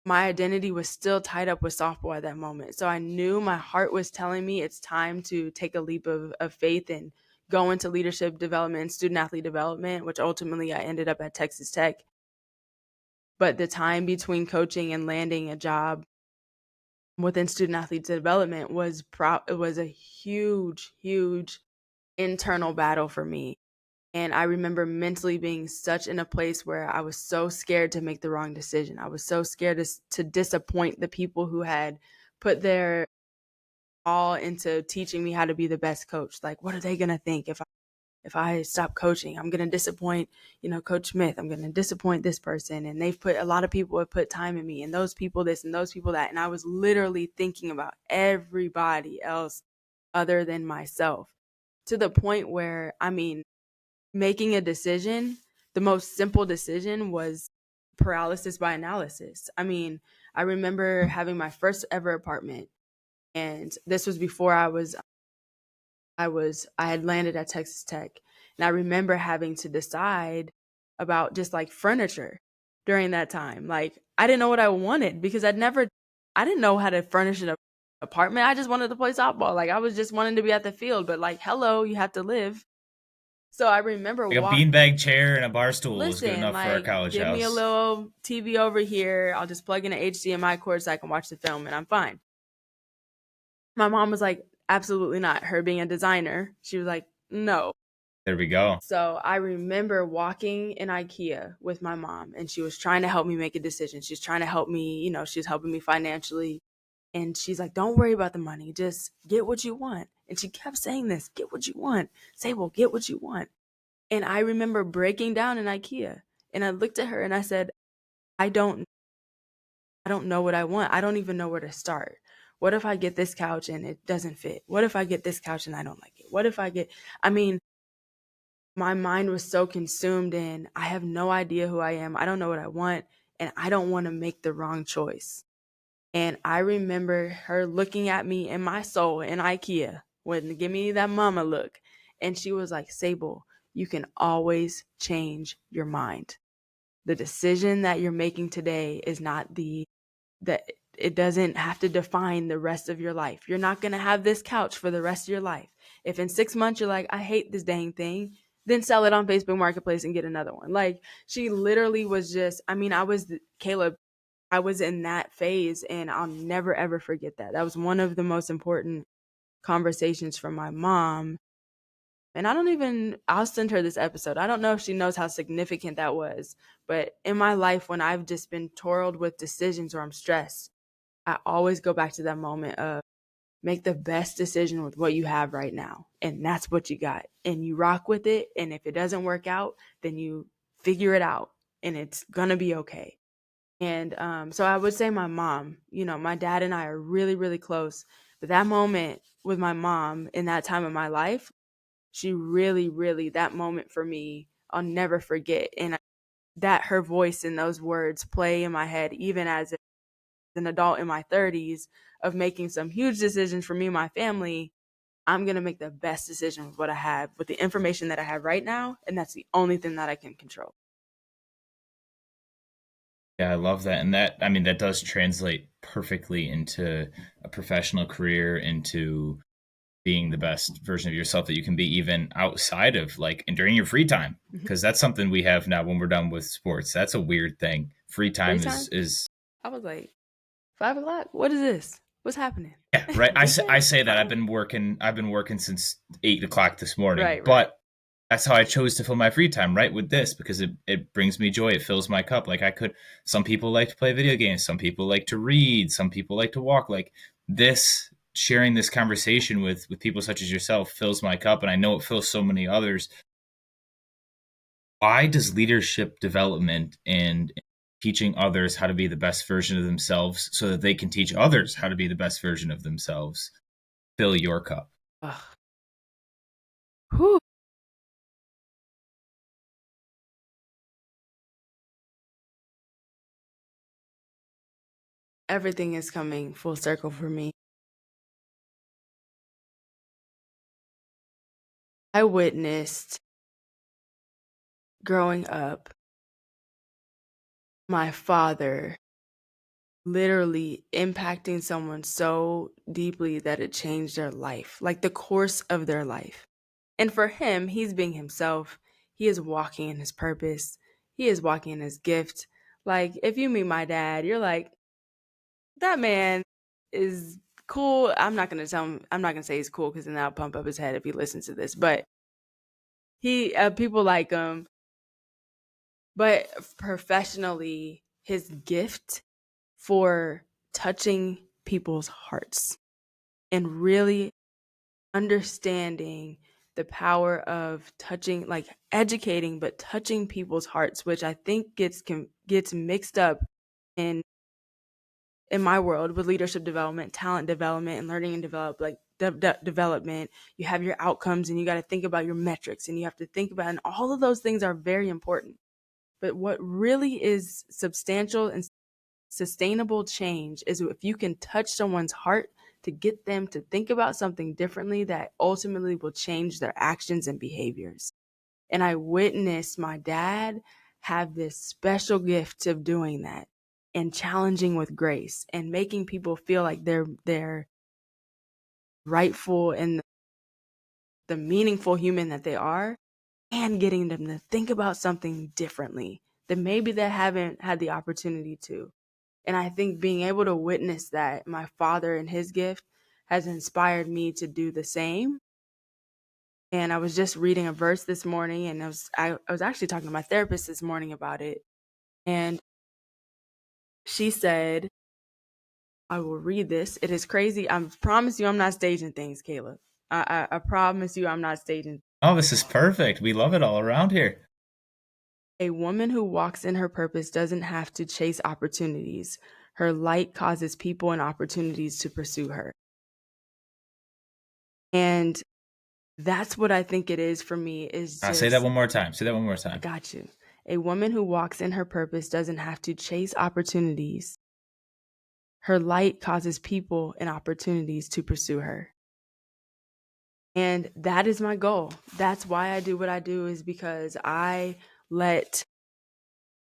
B: my identity was still tied up with softball at that moment. So I knew my heart was telling me it's time to take a leap of faith and go into leadership development and student athlete development, which ultimately I ended up at Texas Tech. But the time between coaching and landing a job within student athlete development it was a huge internal battle for me. And I remember mentally being such in a place where I was so scared to make the wrong decision. I was so scared to disappoint the people who had put their all into teaching me how to be the best coach. Like, what are they going to think if I stop coaching? I'm going to disappoint, Coach Smith. I'm going to disappoint this person. And a lot of people have put time in me, and those people this and those people that. And I was literally thinking about everybody else other than myself, to the point where, making a decision, the most simple decision was paralysis by analysis. I remember having my first ever apartment, and this was before I had landed at Texas Tech. And I remember having to decide about just like furniture during that time. Like, I didn't know what I wanted because I didn't know how to furnish an apartment. I just wanted to play softball. Like, I was just wanting to be at the field, but like, hello, you have to live. So I remember
A: Like a beanbag chair and a bar stool is good
B: listen,
A: enough for our
B: like,
A: college
B: give me a
A: house.
B: little TV over here. I'll just plug in an HDMI cord so I can watch the film and I'm fine. My mom was like, absolutely not. Her being a designer, she was like, no.
A: There we go.
B: So I remember walking in IKEA with my mom, and she was trying to help me make a decision. She's trying to help me, she was helping me financially. And she's like, don't worry about the money. Just get what you want. And she kept saying this, get what you want. Sable, get what you want. And I remember breaking down in IKEA, and I looked at her and I said, I don't know what I want. I don't even know where to start. What if I get this couch and it doesn't fit? What if I get this couch and I don't like it? What if I mean, my mind was so consumed in, I have no idea who I am. I don't know what I want, and I don't want to make the wrong choice. And I remember her looking at me in my soul in IKEA, when give me that mama look. And she was like, Sable, you can always change your mind. The decision that you're making today is not that it doesn't have to define the rest of your life. You're not going to have this couch for the rest of your life. If in 6 months you're like, I hate this dang thing, then sell it on Facebook Marketplace and get another one. Like, she literally was just, Caleb, I was in that phase, and I'll never ever forget that. That was one of the most important conversations from my mom. And I'll send her this episode. I don't know if she knows how significant that was, but in my life, when I've just been twirled with decisions or I'm stressed, I always go back to that moment of, make the best decision with what you have right now. And that's what you got. And you rock with it. And if it doesn't work out, then you figure it out and it's going to be okay. And so I would say my mom, my dad and I are really, really close. But that moment with my mom in that time of my life, she really, really, that moment for me, I'll never forget. And that her voice and those words play in my head, even as an adult in my 30s, of making some huge decisions for me and my family. I'm going to make the best decision with what I have, with the information that I have right now. And that's the only thing that I can control.
A: Yeah, I love that. And that does translate perfectly into a professional career, into being the best version of yourself that you can be, even outside of like, and during your free time.
B: Mm-hmm.
A: Cause that's something we have now when we're done with sports. That's a weird thing. Free
B: Free
A: time
B: time?
A: is
B: I was like, 5 o'clock? What is this? What's happening?
A: yeah, right. I
B: Okay,
A: say that
B: fine.
A: I've been working since 8 o'clock this morning,
B: Right.
A: but that's how I chose to fill my free time, right? With this, because it brings me joy. It fills my cup. Like, some people like to play video games. Some people like to read. Some people like to walk. Like, sharing this conversation with people such as yourself fills my cup. And I know it fills so many others. Why does leadership development and teaching others how to be the best version of themselves so that they can teach others how to be the best version of themselves fill your cup?
B: Ugh. Whew. everything is coming full circle for me. I witnessed growing up my father literally impacting someone so deeply that it changed their life, like the course of their life. And for him, he's being himself. He is walking in his purpose. He is walking in his gift. Like, if you meet my dad, you're like, that man is cool. I'm not gonna tell him. I'm not gonna say he's cool because then that'll pump up his head if he listens to this. But he, people like him. But professionally, his gift for touching people's hearts and really understanding the power of touching, like educating, but touching people's hearts, which I think gets mixed up in my world with leadership development, talent development, and learning and development. You have your outcomes, and you got to think about your metrics, and you have to think about, and all of those things are very important. But what really is substantial and sustainable change is if you can touch someone's heart to get them to think about something differently that ultimately will change their actions and behaviors. And I witnessed my dad have this special gift of doing that and challenging with grace and making people feel like they're rightful and the meaningful human that they are, and getting them to think about something differently that maybe they haven't had the opportunity to. And I think being able to witness that, my father and his gift, has inspired me to do the same. And I was just reading a verse this morning, and I was actually talking to my therapist this morning about it. And she said, I will read this. It is crazy. I promise you I'm not staging things, Caleb. I promise you I'm not staging.
A: Oh, this is perfect. We love it all around here.
B: A woman who walks in her purpose doesn't have to chase opportunities. Her light causes people and opportunities to pursue her. And that's what I think it is for me, is
A: Say that
B: just,
A: one more time. Say that one more
B: I
A: time.
B: got you. A woman who walks in her purpose doesn't have to chase opportunities. Her light causes people and opportunities to pursue her. And that is my goal. That's why I do what I do, is because I let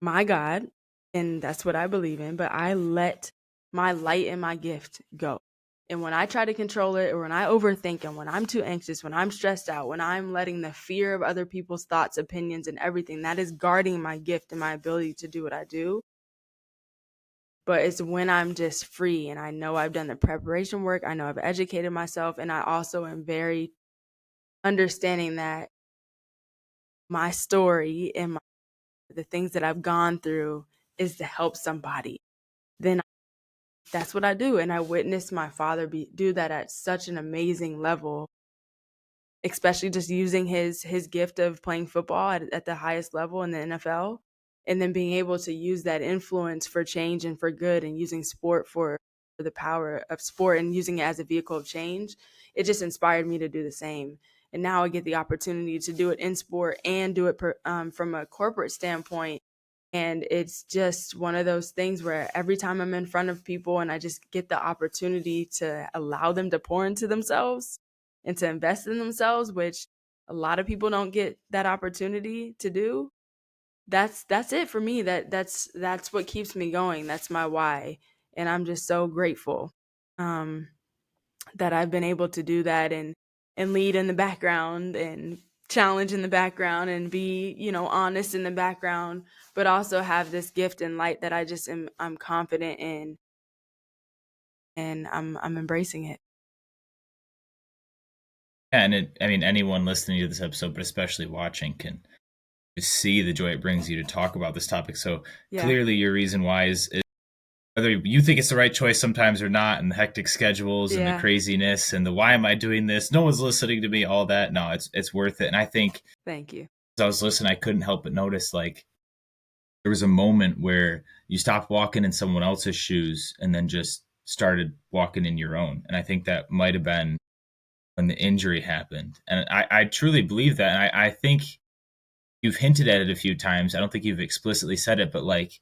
B: my God, and that's what I believe in, but I let my light and my gift go. And when I try to control it, or when I overthink, and when I'm too anxious, when I'm stressed out, when I'm letting the fear of other people's thoughts, opinions, and everything, that is guarding my gift and my ability to do what I do. But it's when I'm just free and I know I've done the preparation work, I know I've educated myself, and I also am very understanding that my story and the things that I've gone through is to help somebody. Then that's what I do. And I witnessed my father do that at such an amazing level, especially just using his gift of playing football at the highest level in the NFL, and then being able to use that influence for change and for good, and using sport for the power of sport and using it as a vehicle of change. It just inspired me to do the same. And now I get the opportunity to do it in sport and do it from a corporate standpoint. And it's just one of those things where every time I'm in front of people and I just get the opportunity to allow them to pour into themselves and to invest in themselves, which a lot of people don't get that opportunity to do. That's it for me. That's what keeps me going. That's my why. And I'm just so grateful um, that I've been able to do that, and lead in the background, and challenge in the background, and be, honest in the background, but also have this gift and light that I'm confident in, and I'm embracing it.
A: Yeah, and I mean, anyone listening to this episode, but especially watching, can just see the joy it brings you to talk about this topic. So
B: Yeah.
A: clearly, your reason why is whether you think it's the right choice sometimes or not, and the hectic schedules and the
B: Yeah.
A: craziness and the why am I doing this? No one's listening to me. All that. No, it's worth it. And I think
B: Thank you.
A: as I was listening, I couldn't help but notice like there was a moment where you stopped walking in someone else's shoes and then just started walking in your own. And I think that might have been when the injury happened. And I truly believe that. And I think you've hinted at it a few times. I don't think you've explicitly said it, but like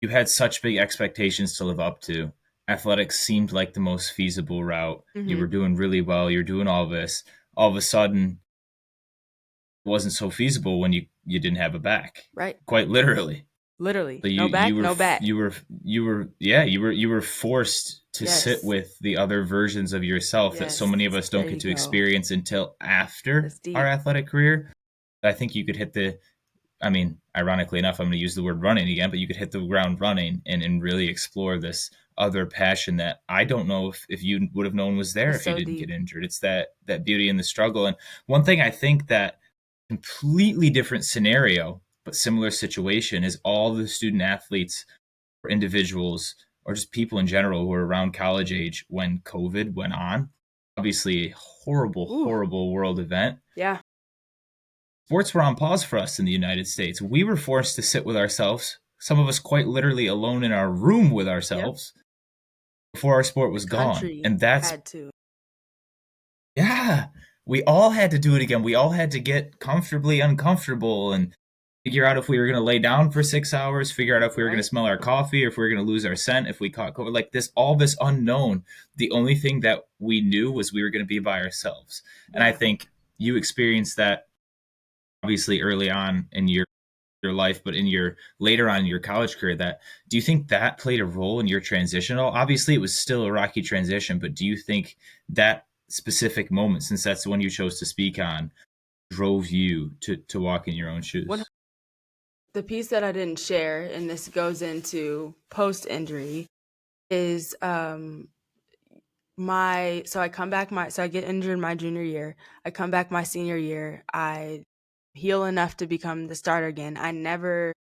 A: you had such big expectations to live up to. Athletics seemed like the most feasible route. You were
B: Mhm.
A: doing really well. You're doing all this. All of a sudden, it wasn't so feasible when you didn't have a back,
B: Right.
A: quite literally.
B: Literally.
A: So
B: No back, no back.
A: you were forced to sit
B: Yes.
A: with the other versions of yourself that so
B: Yes.
A: many of us
B: There
A: don't get
B: you
A: to
B: go.
A: experience until after
B: That's
A: our
B: deep.
A: athletic career. I think you could hit the I mean, ironically enough, I'm going to use the word running again, but you could hit the ground running and really explore this other passion that I don't know if you would have known was there
B: It's
A: if you
B: so
A: didn't
B: deep.
A: get injured. It's that beauty in the struggle. And one thing I think that completely different scenario, but similar situation is all the student athletes or individuals or just people in general who were around college age when COVID went on. Obviously, a horrible,
B: Ooh.
A: horrible world event.
B: Yeah.
A: Sports were on pause for us in the United States. We were forced to sit with ourselves, some of us quite literally alone in our room with
B: Yep.
A: ourselves before our sport
B: The
A: was gone.
B: country
A: And that's,
B: had to.
A: yeah, we all had to do it again. We all had to get comfortably uncomfortable and figure out if we were going to lay down for 6 hours, figure out if we were going to
B: Right?
A: smell our coffee or if we were going to lose our scent if we caught COVID. Like this, all this unknown. The only thing that we knew was we were going to be by ourselves. And I
B: Yeah.
A: think you experienced that obviously early on in your life, but in your later on in your college career, that do you think that played a role in your transition at all? Obviously, it was still a rocky transition, but do you think that specific moment, since that's the one you chose to speak on, drove you to walk in your own
B: One
A: shoes?
B: the piece that I didn't share, and this goes into post injury, is my so I come back my so I get injured my junior year. I come back my senior year. I heal enough to become the starter again. I never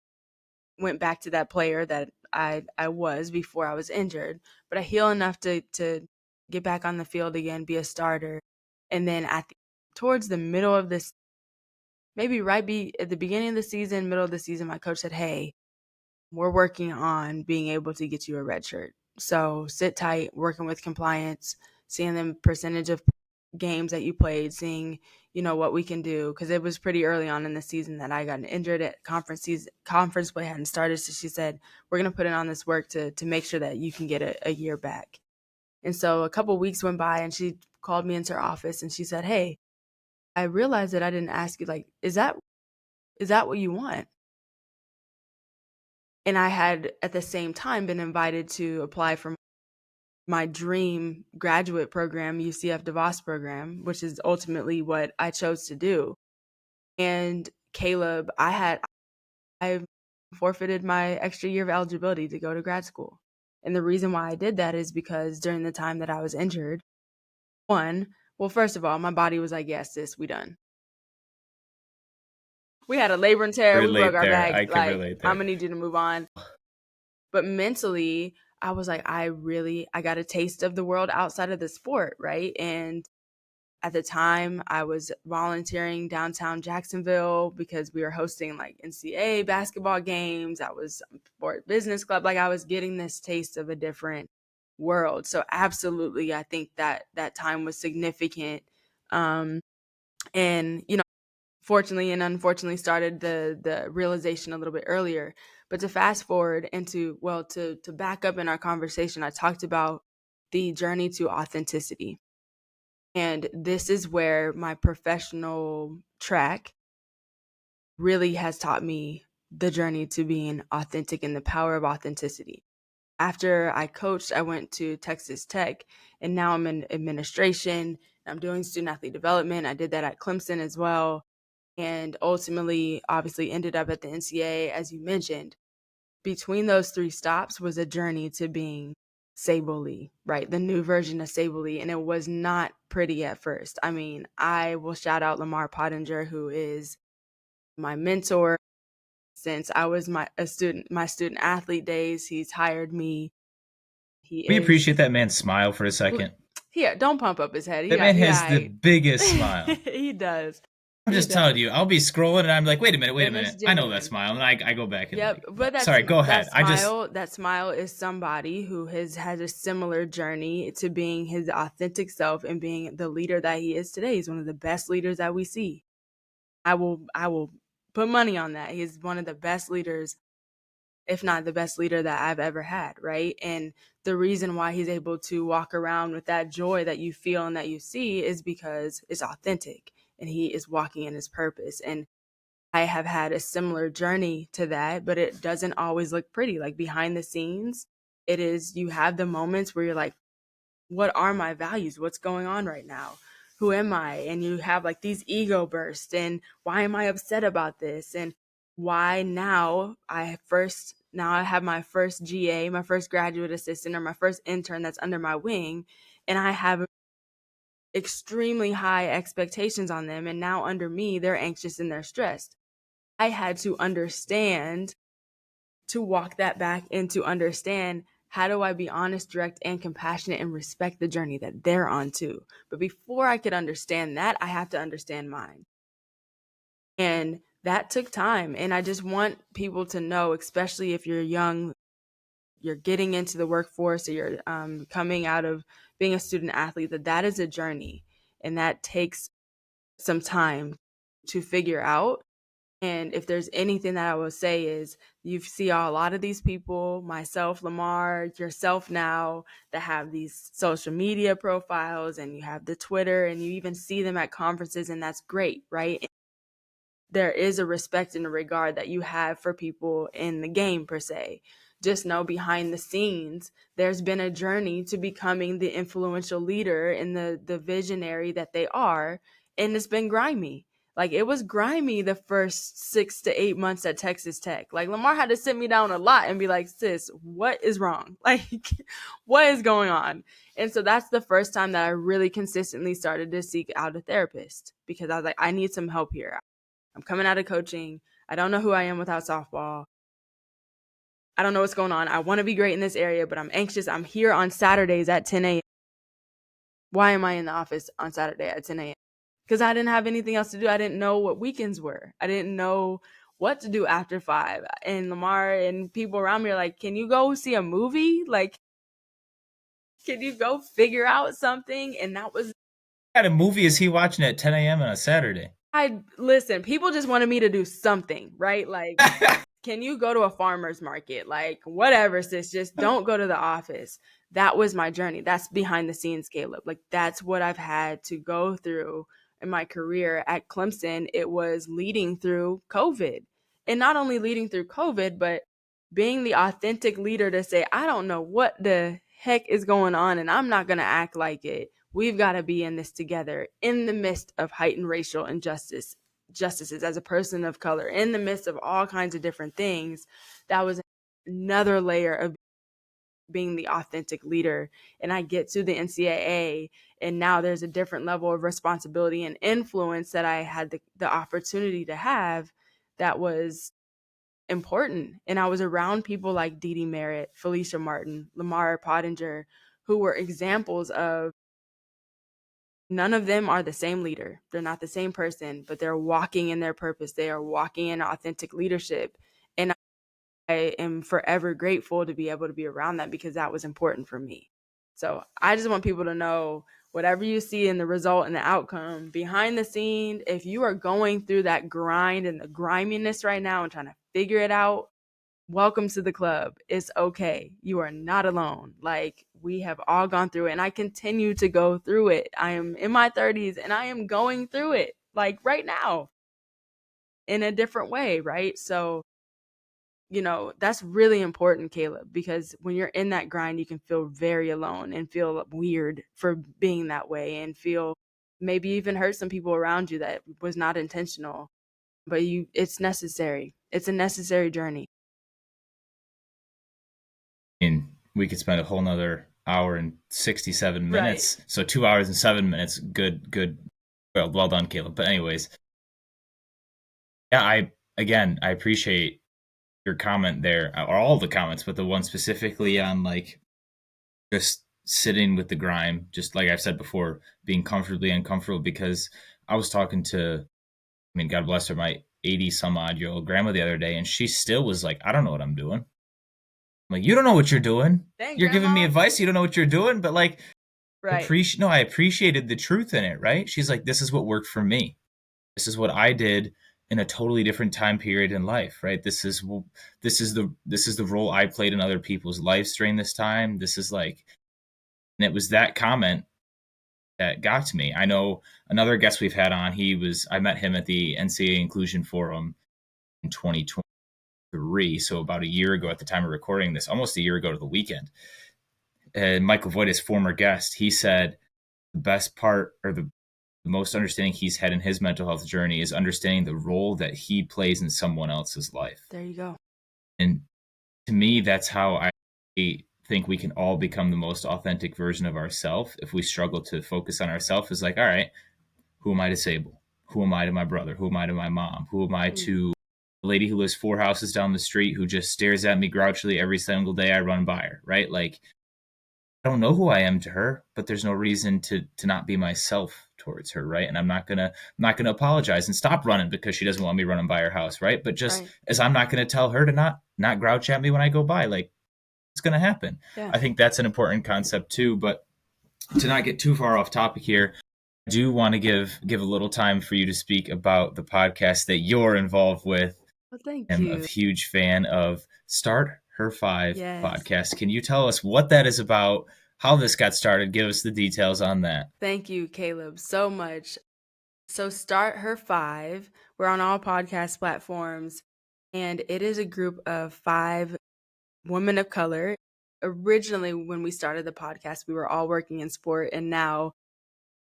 B: went back to that player that I was before I was injured, but I heal enough to get back on the field again, be a starter. And then towards the middle of this, maybe at the beginning of the season, middle of the season, my coach said, "Hey, we're working on being able to get you a red shirt. So sit tight, working with compliance, seeing the percentage of games that you played, seeing, what we can do." Cause it was pretty early on in the season that I got injured at conference play hadn't started. So she said, "We're going to put in on this work to make sure that you can get a year back." And so a couple weeks went by and she called me into her office and she said, "Hey, I realized that I didn't ask you, like, is that what you want?" And I had at the same time been invited to apply for my dream graduate program, UCF DeVos program, which is ultimately what I chose to do. And Caleb, I forfeited my extra year of eligibility to go to grad school. And the reason why I did that is because during the time that I was injured, one, well, first of all, my body was like, "Yes, sis, we done. We had a labor and tear. We broke
A: Relate
B: our
A: there.
B: back.
A: I can
B: Like,
A: relate
B: I'm
A: there.
B: gonna need you to move on." But mentally, I was like, I got a taste of the world outside of the sport, right? And at the time, I was volunteering downtown Jacksonville because we were hosting like NCAA basketball games. I was sport business club. Like I was getting this taste of a different world. So absolutely, I think that time was significant. Um, and fortunately and unfortunately started the realization a little bit earlier. But to fast forward and to back up in our conversation, I talked about the journey to authenticity. And this is where my professional track really has taught me the journey to being authentic and the power of authenticity. After I coached, I went to Texas Tech and now I'm in administration. I'm doing student athlete development. I did that at Clemson as well, and ultimately obviously ended up at the NCAA, as you mentioned. Between those three stops was a journey to being Sable Lee, right? The new version of Sable Lee. And it was not pretty at first. I mean, I will shout out Lamar Pottinger, who is my mentor since I was my student athlete days. He's hired me. He
A: We
B: is
A: appreciate that man's smile for a
B: Ooh,
A: second.
B: here, don't pump up his head.
A: That man
B: He all
A: has the
B: right.
A: biggest smile.
B: He does.
A: I'm
B: He
A: just telling
B: does.
A: you, I'll be scrolling and I'm like, wait a
B: And it's
A: minute. I know that
B: genuine.
A: smile. And I go back and
B: Yep,
A: like,
B: but
A: but sorry, go ahead. I just,
B: that smile is somebody who has had a similar journey to being his authentic self and being the leader that he is today. He's one of the best leaders that we see. I will put money on that. He's one of the best leaders if not the best leader that I've ever had, right? And the reason why he's able to walk around with that joy that you feel and that you see is because it's authentic and he is walking in his purpose. And I have had a similar journey to that, but it doesn't always look pretty. Like behind the scenes, it is, you have the moments where you're like, what are my values? What's going on right now? Who am I? And you have like these ego bursts and why am I upset about this? And why now I have my first GA, my first graduate assistant or my first intern that's under my wing, and I have extremely high expectations on them, and now under me they're anxious and they're stressed. I had to understand, to walk that back and to understand, how do I be honest, direct, and compassionate and respect the journey that they're on too. But before I could understand that, I have to understand mine. And that took time. And I just want people to know, especially if you're young, you're getting into the workforce, or you're coming out of being a student athlete, that that is a journey and that takes some time to figure out. And if there's anything that I will say is, you see a lot of these people, myself, Lamar, yourself now, that have these social media profiles and you have the Twitter and you even see them at conferences, and that's great, right? There is a respect and a regard that you have for people in the game per se. Just know behind the scenes, there's been a journey to becoming the influential leader and the visionary that they are. And it's been grimy. Like it was grimy the first 6 to 8 months at Texas Tech. Like Lamar had to sit me down a lot and be like, sis, what is wrong? Like, what is going on? And so that's the first time that I really consistently started to seek out a therapist, because I was like, I need some help here. I'm coming out of coaching. I don't know who I am without softball. I don't know what's going on. I want to be great in this area, but I'm anxious. I'm here on Saturdays at 10 a.m. Why am I in the office on Saturday at 10 a.m.? Because I didn't have anything else to do. I didn't know what weekends were. I didn't know what to do after 5. And Lamar and people around me are like, can you go see a movie? Like, can you go figure out something? And that was,
A: What kind of movie is he watching at 10 a.m. on a Saturday?
B: I listen, people just wanted me to do something, right? Like, can you go to a farmer's market? Like, whatever, sis, just don't go to the office. That was my journey. That's behind the scenes, Caleb. Like, that's what I've had to go through in my career at Clemson. It was leading through COVID. And not only leading through COVID, but being the authentic leader to say, I don't know what the heck is going on, and I'm not going to act like it. We've got to be in this together in the midst of heightened racial justices as a person of color, in the midst of all kinds of different things. That was another layer of being the authentic leader. And I get to the NCAA, and now there's a different level of responsibility and influence that I had the opportunity to have, that was important. And I was around people like Dee Dee Merritt, Felicia Martin, Lamar Pottinger, who were examples of, none of them are the same leader. They're not the same person, but they're walking in their purpose. They are walking in authentic leadership. And I am forever grateful to be able to be around that, because that was important for me. So I just want people to know, whatever you see in the result and the outcome, behind the scene, if you are going through that grind and the griminess right now and trying to figure it out, welcome to the club. It's okay. You are not alone. Like, we have all gone through it, and I continue to go through it. I am in my 30s and I am going through it, like right now, in a different way, right? So, that's really important, Caleb, because when you're in that grind, you can feel very alone and feel weird for being that way, and feel maybe even hurt some people around you that was not intentional. But it's necessary. It's a necessary journey.
A: And we could spend a whole nother hour and 67
B: Right.
A: minutes. So 2 hours and 7 minutes. Good. Well done, Caleb. But anyways, yeah, I appreciate your comment there, or all the comments, but the one specifically on like just sitting with the grime, just like I've said before, being comfortably uncomfortable. Because I was talking to, I mean, God bless her, my 80 some odd year old grandma the other day, and she still was like, I don't know what I'm doing. I'm like, you don't know what you're doing.
B: Dang,
A: You're giving me
B: grandma.
A: advice. You don't know what you're doing. But like,
B: Right.
A: I appreciated the truth in it, right? She's like, this is what worked for me. This is what I did in a totally different time period in life, right? This is the role I played in other people's lives during this time. This is like, and it was that comment that got to me. I know another guest we've had on. I met him at the NCAA Inclusion Forum in 2023, so about a year ago at the time of recording this, almost a year ago to the weekend. And Michael Voigt, his former guest, he said the best part, or the most understanding he's had in his mental health journey, is understanding the role that he plays in someone else's life.
B: There you go.
A: And to me, that's how I think we can all become the most authentic version of ourselves. If we struggle to focus on ourselves, is like, all right, who am I to Sable? Who am I to my brother? Who am I to my mom? Who am I to the lady who lives 4 houses down the street who just stares at me grouchily every single day I run by her, right? Like, I don't know who I am to her, but there's no reason to not be myself towards her, right? And I'm not gonna apologize and stop running because she doesn't want me running by her house, right? But just
B: Right.
A: as I'm not gonna tell her to not grouch at me when I go by, like, it's gonna happen.
B: Yeah.
A: I think that's an important concept too. But to not get too far off topic here, I do want to give a little time for you to speak about the podcast that you're involved with.
B: Well, thank
A: I'm a
B: you.
A: huge fan of Start Her Five
B: Yes.
A: podcast. Can you tell us what that is about, how this got started? Give us the details on that.
B: Thank you, Caleb, so much. So, Start Her Five. We're on all podcast platforms, and it is a group of 5 women of color. Originally, when we started the podcast, we were all working in sport, and now,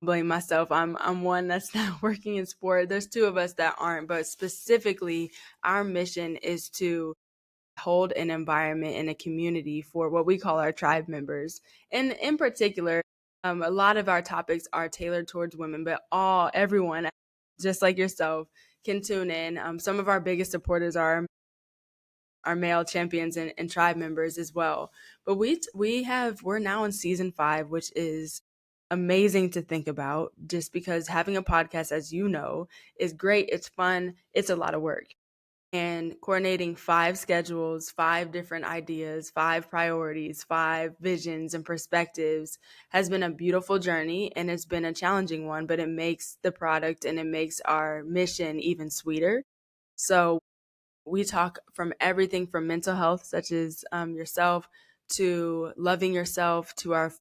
B: blame myself, I'm one that's not working in sport. There's 2 of us that aren't, but specifically, our mission is to hold an environment and a community for what we call our tribe members. And in particular, a lot of our topics are tailored towards women, but everyone, just like yourself, can tune in. Some of our biggest supporters are our male champions and tribe members as well. But we're now in season 5, which is amazing to think about, just because having a podcast, as you know, is great. It's fun. It's a lot of work, and coordinating 5 schedules, 5 different ideas, 5 priorities, 5 visions and perspectives has been a beautiful journey, and it's been a challenging one, but it makes the product and it makes our mission even sweeter. So we talk from everything from mental health, such as yourself, to loving yourself, to our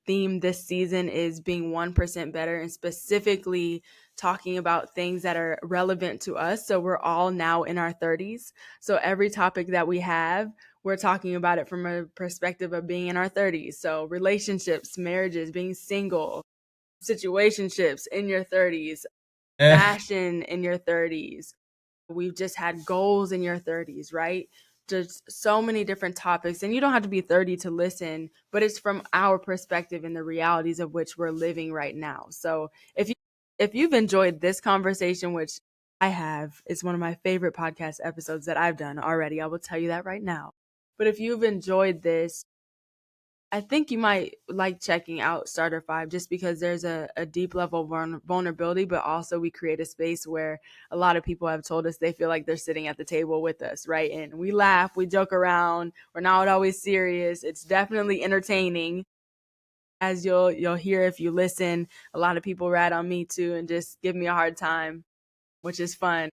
B: theme this season is being 1% better, and specifically talking about things that are relevant to us. So we're all now in our 30s. So every topic that we have, we're talking about it from a perspective of being in our 30s. So relationships, marriages, being single, situationships in your 30s,
A: Eh,
B: fashion in your 30s. We've just had goals in your 30s, right? Just so many different topics. And you don't have to be 30 to listen, but it's from our perspective and the realities of which we're living right now. So if you've enjoyed this conversation, which I have, it's one of my favorite podcast episodes that I've done already. I will tell you that right now. But if you've enjoyed this, I think you might like checking out Starter 5, just because there's a deep level of vulnerability, but also we create a space where a lot of people have told us they feel like they're sitting at the table with us, right? And we laugh, we joke around, we're not always serious. It's definitely entertaining, as you'll hear if you listen. A lot of people rat on me too and just give me a hard time, which is fun.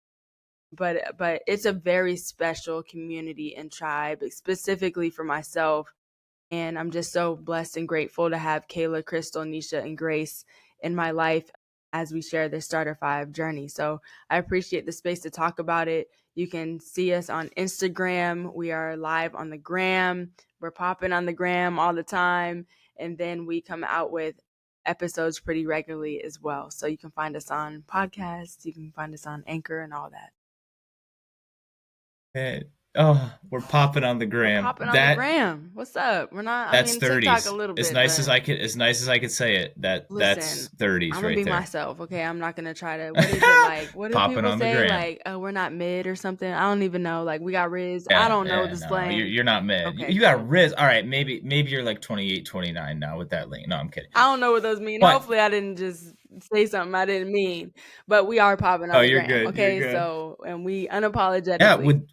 B: But it's a very special community and tribe, specifically for myself, and I'm just so blessed and grateful to have Kayla, Crystal, Nisha, and Grace in my life as we share this Starter 5 journey. So I appreciate the space to talk about it. You can see us on Instagram. We are live on the gram. We're popping on the gram all the time. And then we come out with episodes pretty regularly as well. So you can find us on podcasts, you can find us on Anchor and all that.
A: eh, oh, we're popping on the
B: We're
A: gram.
B: popping on the gram. What's up? We're not, I
A: That's
B: mean, TikTok a
A: 30s.
B: little bit, but
A: As nice as I could say it,
B: listen,
A: that's 30s
B: I'm gonna
A: right
B: be
A: there.
B: myself, okay? I'm not gonna try to. What is it like? What do
A: Popping
B: people
A: on the
B: say?
A: gram.
B: Like, oh, we're not mid or something. I don't even know. Like, we got Riz. I
A: Yeah,
B: don't know
A: yeah,
B: the
A: no,
B: slang.
A: you're not mad.
B: Okay,
A: You got
B: cool.
A: Riz. All right, maybe you're like 28, 29 now with that link. No, I'm kidding.
B: I don't know what those mean.
A: But
B: Hopefully, I didn't just say something I didn't mean. But we are popping
A: oh,
B: on the
A: you're
B: gram,
A: good. You're
B: okay?
A: good.
B: So, and we
A: Yeah,
B: unapologetically.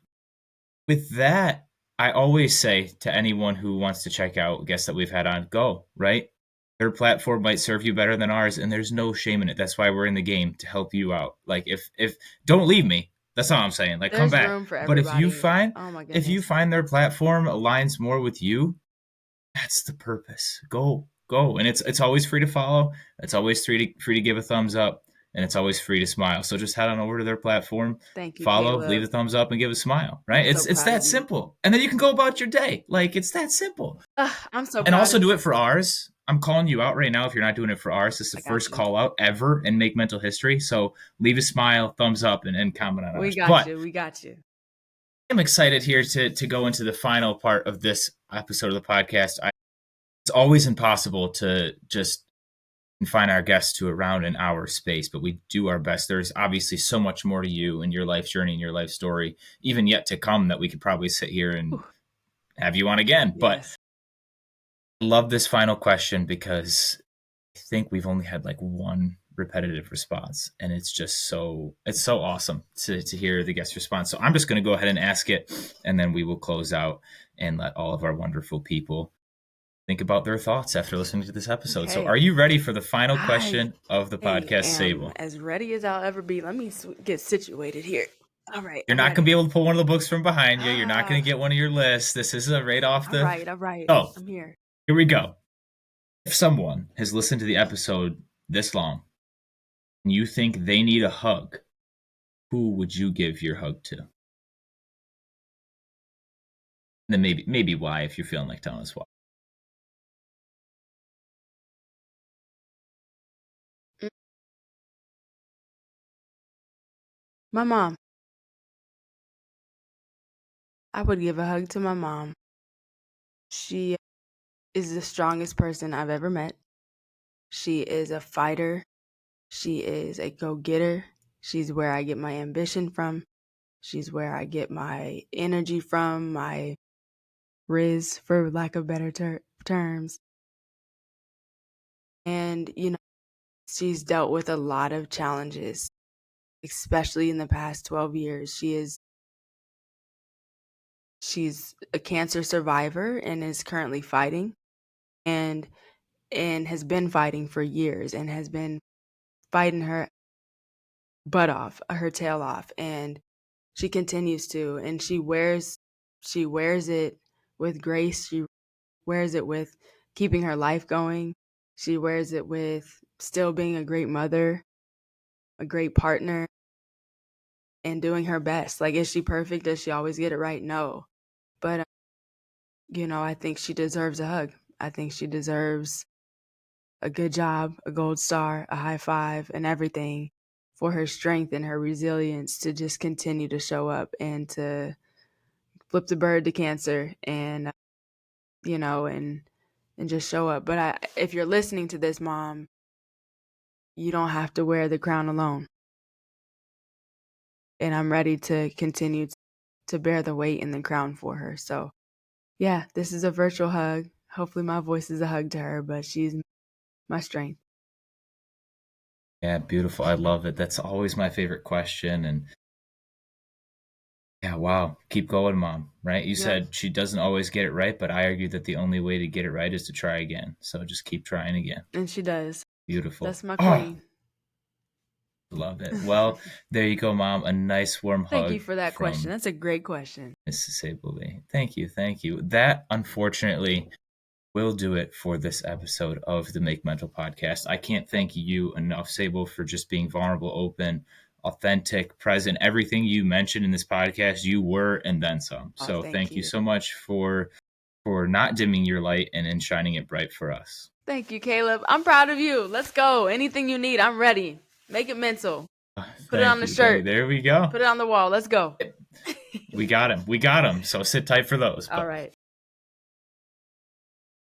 A: with that, I always say to anyone who wants to check out guests that we've had on, go, right? Their platform might serve you better than ours, and there's no shame in it. That's why we're in the game, to help you out. Like, if don't leave me. That's all I'm saying. Like, come
B: There's
A: back.
B: room for
A: But
B: everybody. Oh my
A: if you
B: goodness.
A: find their platform aligns more with you, that's the purpose. Go. And it's always free to follow. It's always free to give a thumbs up, and it's always free to smile. So just head on over to their platform,
B: Thank you,
A: follow, leave a
B: Caleb.
A: thumbs up, and give a smile.
B: I'm
A: Right?
B: so
A: It's
B: proud
A: that
B: of you.
A: simple. And then you can go about your day. Like, it's that simple.
B: I'm so
A: And
B: proud
A: also
B: of
A: do
B: you.
A: it for ours. I'm calling you out right now if you're not doing it for ours. This is the
B: I got
A: first
B: you.
A: call out ever in Make Mental History. So leave a smile, thumbs up, and comment on
B: We
A: ours.
B: got
A: But
B: you. We got you.
A: I'm excited here to go into the final part of this episode of the podcast. It's always impossible to just confine our guests to around an hour space, but we do our best. There's obviously so much more to you and your life journey and your life story, even yet to come, that we could probably sit here and
B: Whew.
A: have you on again. But
B: Yes.
A: I love this final question because I think we've only had like one repetitive response, and it's so awesome to hear the guest response. So I'm just going to go ahead and ask it, and then we will close out and let all of our wonderful people think about their thoughts after listening to this episode. So
B: Okay.
A: are you ready for the final
B: I
A: question of the podcast,
B: am
A: Sable?
B: as ready as I'll ever be. Let me get situated here. All right.
A: You're
B: I'm
A: not going to be
B: ready.
A: able to pull one of the books from behind you. You're not going
B: Ah,
A: to get one of your lists. This is a right off
B: all
A: the...
B: right. All right.
A: Oh,
B: I'm here.
A: here we go. If someone has listened to the episode this long and you think they need a hug, who would you give your hug to? And then maybe why, if you're feeling like telling us why.
B: Mm, My mom. I would give a hug to my mom. She is the strongest person I've ever met. She is a fighter. She is a go-getter. She's where I get my ambition from. She's where I get my energy from, my riz, for lack of better terms. And, she's dealt with a lot of challenges, especially in the past 12 years. She's a cancer survivor and is currently fighting, and has been fighting for years, and has been fighting her butt off, her tail off, and she continues to, and she wears it with grace. She wears it with keeping her life going. She wears it with still being a great mother, a great partner, and doing her best. Like, is she perfect? Does she always get it right? No. But, I think she deserves a hug. I think she deserves a good job, a gold star, a high five, and everything for her strength and her resilience to just continue to show up and to flip the bird to cancer, and, and just show up. But if you're listening to this, Mom, you don't have to wear the crown alone. And I'm ready to continue to bear the weight in the crown for her. So, yeah, this is a virtual hug. Hopefully my voice is a hug to her, but she's my strength.
A: Yeah, beautiful. I love it. That's always my favorite question. And yeah, wow. Keep going, Mom. Right? You
B: Yep.
A: said she doesn't always get it right, but I argue that the only way to get it right is to try again. So just keep trying again.
B: And she does.
A: Beautiful.
B: That's my
A: Oh,
B: queen.
A: love it. Well, there you go, Mom. A nice warm
B: Thank you
A: hug
B: for that question.
A: from
B: That's a great question.
A: Mrs. Sable Lee. Thank you. Thank you. That, unfortunately, will do it for this episode of the Make Mental podcast. I can't thank you enough, Sable, for just being vulnerable, open, authentic, present. Everything you mentioned in this podcast, you were, and then some.
B: Oh,
A: So
B: thank
A: thank you
B: you.
A: so much for not dimming your light and shining it bright for us.
B: Thank you, Caleb. I'm proud of you. Let's go. Anything you need, I'm ready. Make it mental. Put it on
A: Thank
B: the
A: you. Thank you.
B: shirt.
A: There we go.
B: Put it on the wall. Let's go.
A: We got him. We got him. So sit tight for those.
B: All
A: But
B: right.